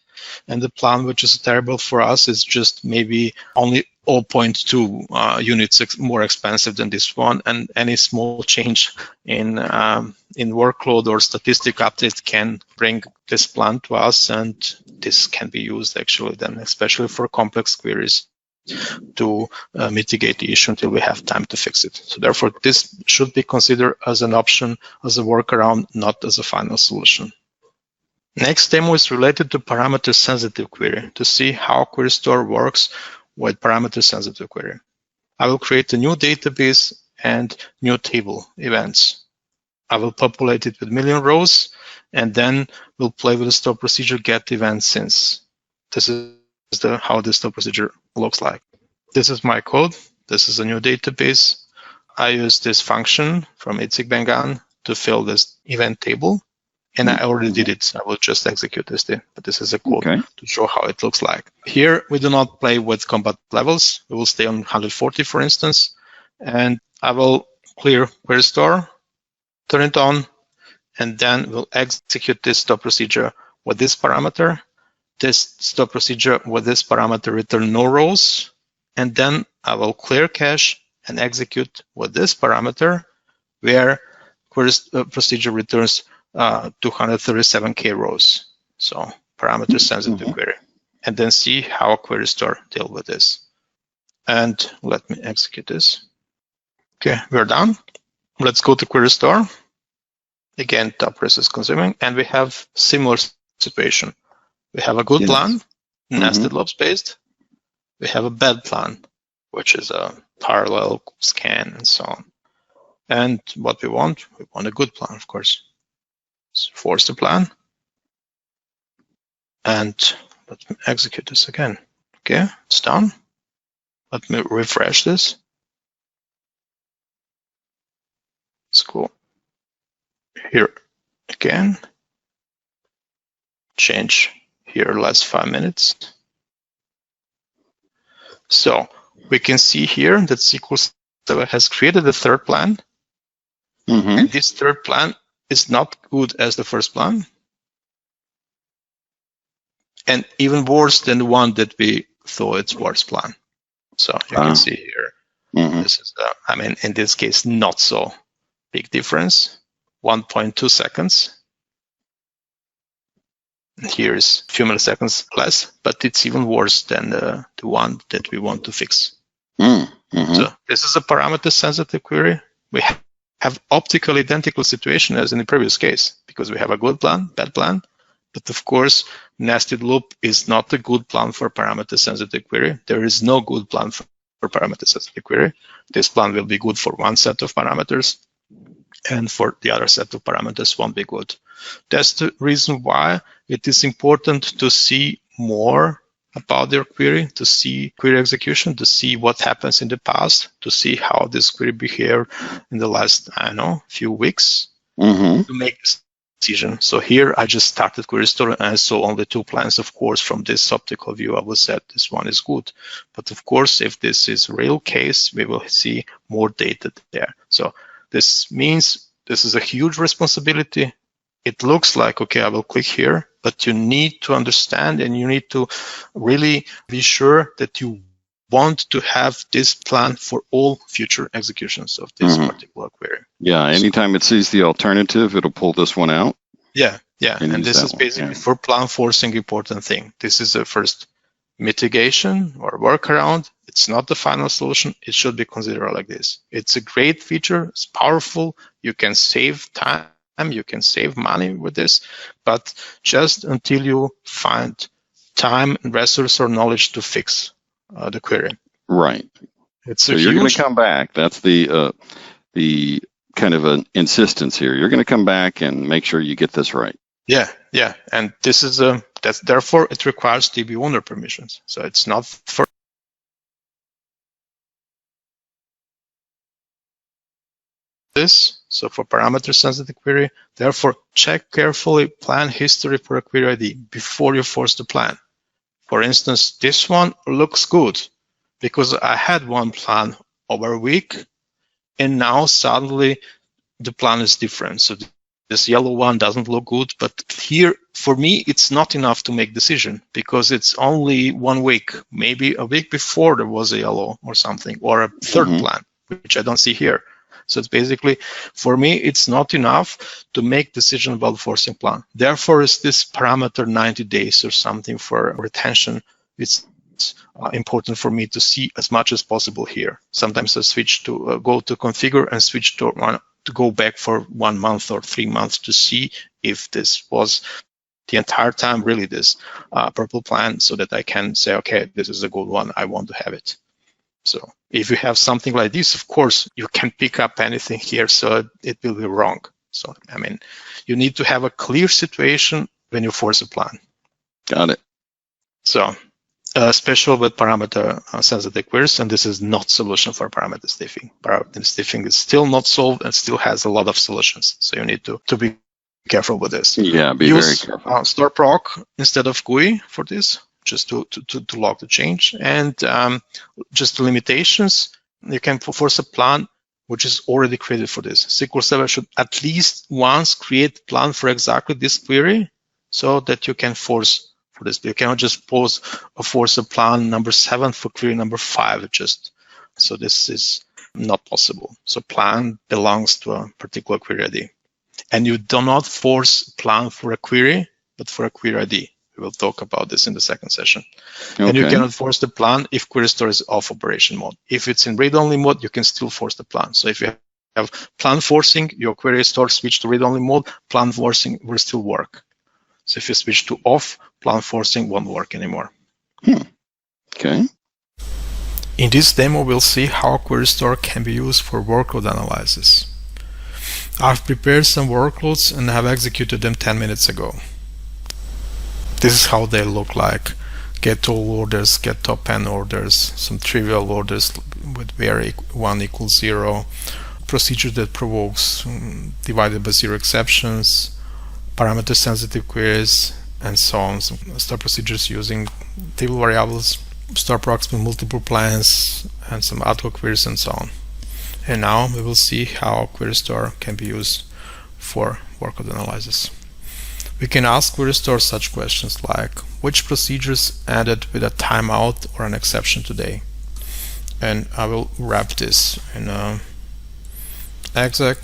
And the plan which is terrible for us is just maybe only 0.2 units more expensive than this one, and any small change in workload or statistic update can bring this plan to us, and this can be used actually then, especially for complex queries, to mitigate the issue until we have time to fix it. So therefore, this should be considered as an option, as a workaround, not as a final solution. Next demo is related to parameter-sensitive query, to see how Query Store works with parameter-sensitive query. I will create a new database and new table events. I will populate it with million rows, and then we'll play with the store procedure get event since. This is how the store procedure looks like. This is my code. This is a new database. I use this function from Itzik Ben-Gan to fill this event table. And I already did it. I will just execute this thing. But this is a code to show how it looks like. Here, we do not play with combat levels. We will stay on 140, for instance. And I will clear Query Store, turn it on, and then we'll execute this stop procedure with this parameter. This stop procedure with this parameter return no rows. And then I will clear cache and execute with this parameter, where query procedure returns 237K rows. So parameter sensitive query. And then see how Query Store deal with this. And let me execute this. Okay, we're done. Let's go to Query Store. Again, top res is consuming, and we have similar situation. We have a good plan, nested loops based. We have a bad plan, which is a parallel scan and so on. And what we want a good plan, of course. Force the plan, and let me execute this again. Okay, it's done. Let me refresh this. Let's go here again. Change here last 5 minutes. So we can see here that SQL Server has created a third plan. And this third plan is not good as the first plan, and even worse than the one that we thought it's worst plan. So you can see here, this is, in this case, not so big difference, 1.2 seconds. Here is a few milliseconds less, but it's even worse than the one that we want to fix. So this is a parameter-sensitive query. We have optically identical situation as in the previous case, because we have a good plan, bad plan. But of course, nested loop is not a good plan for parameter-sensitive query. There is no good plan for parameter-sensitive query. This plan will be good for one set of parameters, and for the other set of parameters won't be good. That's the reason why it is important to see more about their query, to see query execution, to see what happens in the past, to see how this query behaved in the last, few weeks, to make this decision. So here I just started Query and I saw only 2 plans. Of course, from this optical view, I would say this one is good. But of course, if this is real case, we will see more data there. So this means this is a huge responsibility. It looks like, okay, I will click here, but you need to understand and you need to really be sure that you want to have this plan for all future executions of this particular query. Yeah, anytime it sees the alternative, it'll pull this one out. Yeah. And this is basically for plan forcing important thing. This is the first mitigation or workaround. It's not the final solution. It should be considered like this. It's a great feature. It's powerful. You can save time. You can save money with this, but just until you find time, resource, or knowledge to fix the query. Right. So you're going to come back. That's the kind of an insistence here. You're going to come back and make sure you get this right. Yeah. And this is therefore it requires DB owner permissions. So it's not for this. So for parameter sensitive query, therefore check carefully plan history for a query ID before you force the plan. For instance, this one looks good because I had one plan over a week and now suddenly the plan is different. So this yellow one doesn't look good, but here for me, it's not enough to make decision because it's only 1 week. Maybe a week before there was a yellow or something, or a third plan, which I don't see here. So it's basically, for me, it's not enough to make decision about forcing plan. Therefore, is this parameter 90 days or something for retention? It's important for me to see as much as possible here. Sometimes I switch to go to configure and switch to go back for 1 month or 3 months to see if this was the entire time really this purple plan, so that I can say, okay, this is a good one. I want to have it. So if you have something like this, of course, you can pick up anything here, so it will be wrong. So, I mean, you need to have a clear situation when you force a plan. Got it. So, special with parameter sensitive queries, and this is not solution for parameter stiffing. Parameter stiffing is still not solved and still has a lot of solutions. So you need to be careful with this. Yeah, be very careful. Store proc instead of GUI for this, just to log the change. And just the limitations, you can force a plan which is already created for this. SQL Server should at least once create a plan for exactly this query so that you can force for this. You cannot just force a plan number 7 for query number 5. So this is not possible. So plan belongs to a particular query ID. And you do not force plan for a query, but for a query ID. We will talk about this in the second session. Okay. And you cannot force the plan if query store is off operation mode. If it's in read-only mode, you can still force the plan. So if you have plan forcing, your query store switch to read-only mode, plan forcing will still work. So if you switch to off, plan forcing won't work anymore. Okay. In this demo, we'll see how query store can be used for workload analysis. I've prepared some workloads and have executed them 10 minutes ago. This is how they look like. Get all orders, get top n orders, some trivial orders with where 1 equals 0, procedure that provokes divided by 0 exceptions, parameter sensitive queries, and so on. Some store procedures using table variables, store procs with multiple plans, and some ad hoc queries, and so on. And now we will see how query store can be used for workload analysis. We can ask query store such questions like, which procedures ended with a timeout or an exception today? And I will wrap this in exec,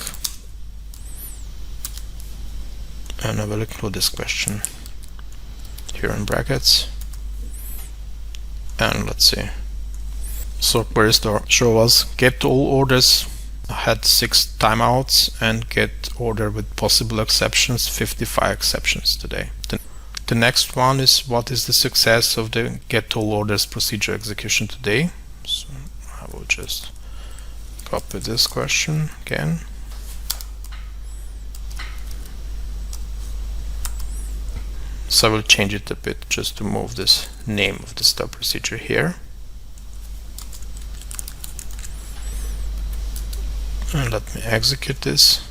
and I will include this question here in brackets. And let's see. So query store show us get all orders had 6 timeouts and get order with possible exceptions, 55 exceptions today. The next one is what is the success of the get all orders procedure execution today. So I will just copy this question again. So I will change it a bit just to move this name of the stop procedure here. And let me execute this.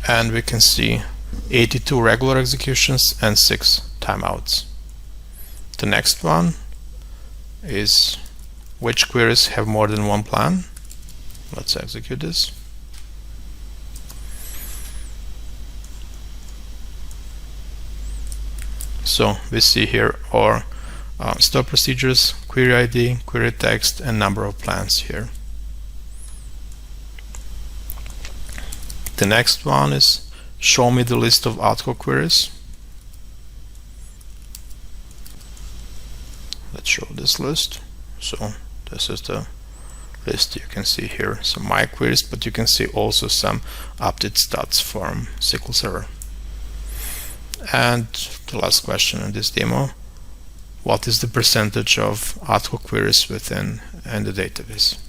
And we can see 82 regular executions and 6 timeouts. The next one is which queries have more than one plan. Let's execute this. So we see here our stop procedures, query ID, query text, and number of plans here. The next one is show me the list of ad hoc queries. Let's show this list. So this is the list. You can see here some my queries, but you can see also some update stats from SQL Server. And the last question in this demo, what is the percentage of ad hoc queries within the database?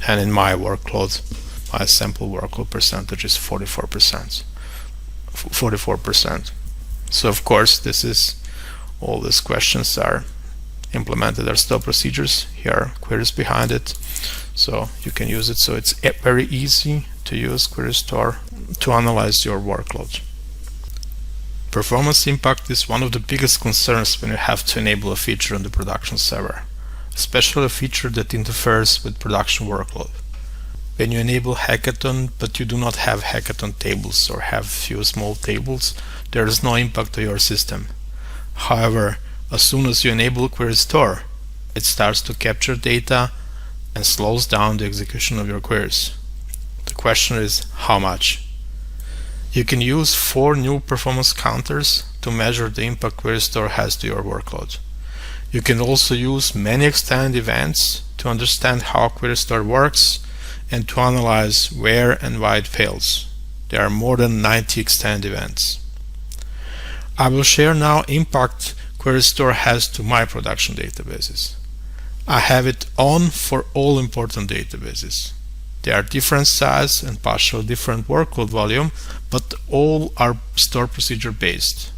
And in my workload, my sample workload percentage is 44%. So of course, this is all these questions are implemented as stop procedures. Here are queries behind it, so you can use it. So it's very easy to use Query Store to analyze your workload. Performance impact is one of the biggest concerns when you have to enable a feature on the production server, especially a feature that interferes with production workload. When you enable Hackathon but you do not have Hackathon tables or have few small tables, there is no impact to your system. However, as soon as you enable Query Store, it starts to capture data and slows down the execution of your queries. The question is, how much? You can use 4 new performance counters to measure the impact Query Store has to your workload. You can also use many extended events to understand how Query Store works and to analyze where and why it fails. There are more than 90 extended events. I will share now impact Query Store has to my production databases. I have it on for all important databases. They are different size and partially different workload volume, but all are store procedure based.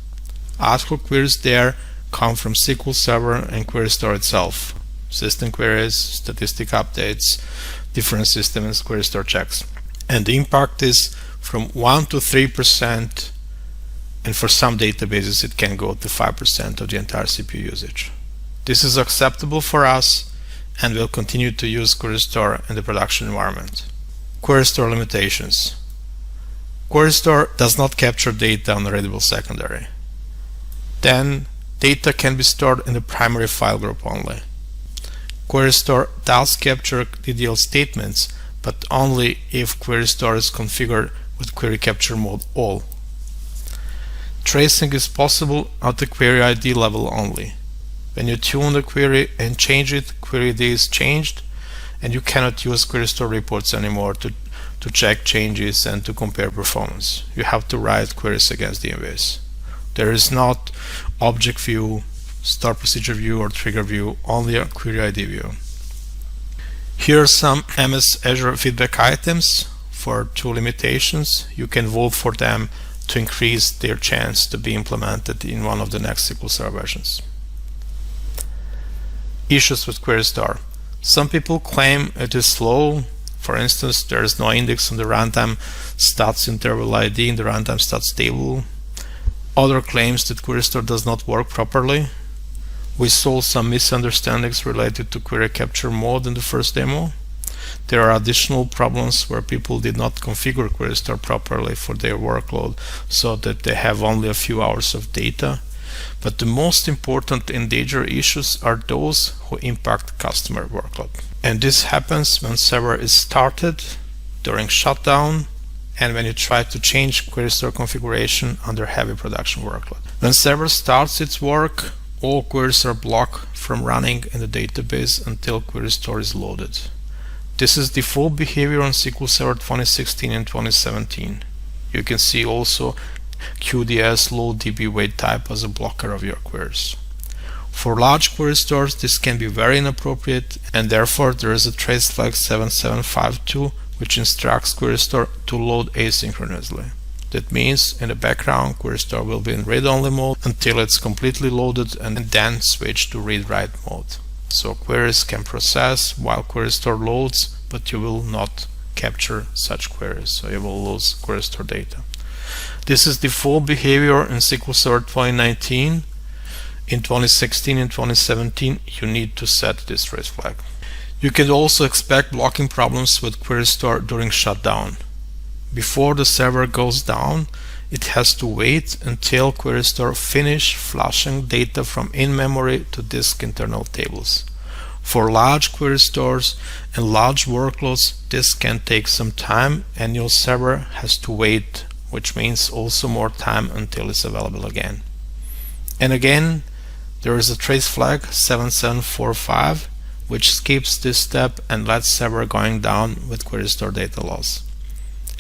Ad hoc queries there come from SQL Server and Query Store itself. System queries, statistic updates, different systems, Query Store checks. And the impact is from 1 to 3%, and for some databases it can go to 5% of the entire CPU usage. This is acceptable for us, and we'll continue to use Query Store in the production environment. Query Store limitations. Query Store does not capture data on a readable secondary. Then data can be stored in the primary file group only. Query Store does capture DDL statements, but only if Query Store is configured with Query Capture Mode All. Tracing is possible at the query ID level only. When you tune the query and change it, query ID is changed, and you cannot use Query Store reports anymore to check changes and to compare performance. You have to write queries against DMVs. There is not object view, start procedure view, or trigger view, only a query ID view. Here are some MS Azure feedback items for 2 limitations. You can vote for them to increase their chance to be implemented in one of the next SQL Server versions. Issues with Query Store. Some people claim it is slow. For instance, there is no index on the runtime stats interval ID in the runtime stats table. Other claims that Query Store does not work properly. We saw some misunderstandings related to query capture mode in the first demo. There are additional problems where people did not configure Query Store properly for their workload so that they have only a few hours of data. But the most important endanger issues are those who impact customer workload. And this happens when server is started, during shutdown, and when you try to change Query Store configuration under heavy production workload. When server starts its work, all queries are blocked from running in the database until Query Store is loaded. This is default behavior on SQL Server 2016 and 2017. You can see also QDS low DB weight type as a blocker of your queries. For large query stores, this can be very inappropriate, and therefore there is a trace flag 7752 which instructs QueryStore to load asynchronously. That means in the background QueryStore will be in read-only mode until it's completely loaded and then switch to read-write mode. So queries can process while QueryStore loads, but you will not capture such queries, so you will lose QueryStore data. This is default behavior in SQL Server 2019. In 2016 and 2017 you need to set this trace flag. You can also expect blocking problems with QueryStore during shutdown. Before the server goes down, it has to wait until QueryStore finish flushing data from in-memory to disk internal tables. For large query stores and large workloads, this can take some time and your server has to wait, which means also more time until it's available again. And again, there is a trace flag 7745 which skips this step and lets server going down with QueryStore data loss.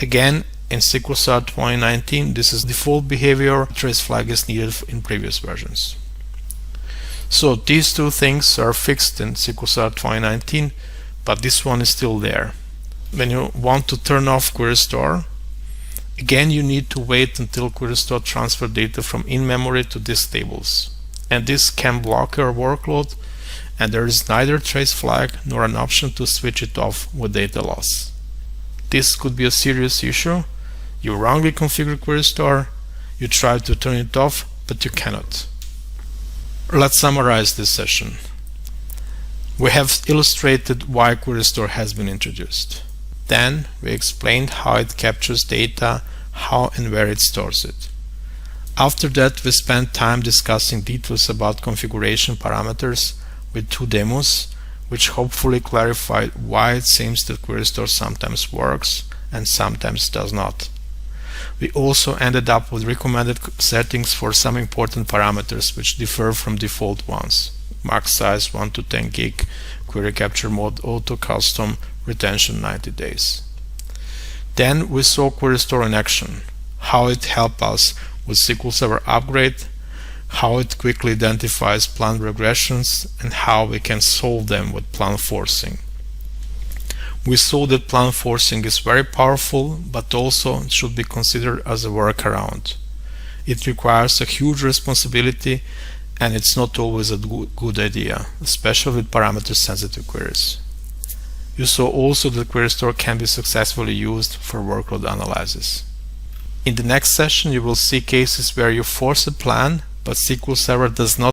Again, in SQL Server 2019, this is default behavior. Trace flag is needed in previous versions. So these two things are fixed in SQL Server 2019, but this one is still there. When you want to turn off QueryStore, again you need to wait until QueryStore transfer data from in-memory to disk tables. And this can block your workload, and there is neither trace flag nor an option to switch it off with data loss. This could be a serious issue. You wrongly configured QueryStore, you try to turn it off, but you cannot. Let's summarize this session. We have illustrated why QueryStore has been introduced. Then we explained how it captures data, how and where it stores it. After that, we spent time discussing details about configuration parameters with two demos, which hopefully clarified why it seems that QueryStore sometimes works and sometimes does not. We also ended up with recommended settings for some important parameters which differ from default ones: max size 1 to 10 gig, query capture mode, auto custom, retention 90 days. Then we saw QueryStore in action, how it helped us with SQL Server upgrade, how it quickly identifies planned regressions, and how we can solve them with plan forcing. We saw that plan forcing is very powerful, but also it should be considered as a workaround. It requires a huge responsibility and it's not always a good idea, especially with parameter sensitive queries. You saw also that QueryStore can be successfully used for workload analysis. In the next session you will see cases where you force a plan, but SQL Server does not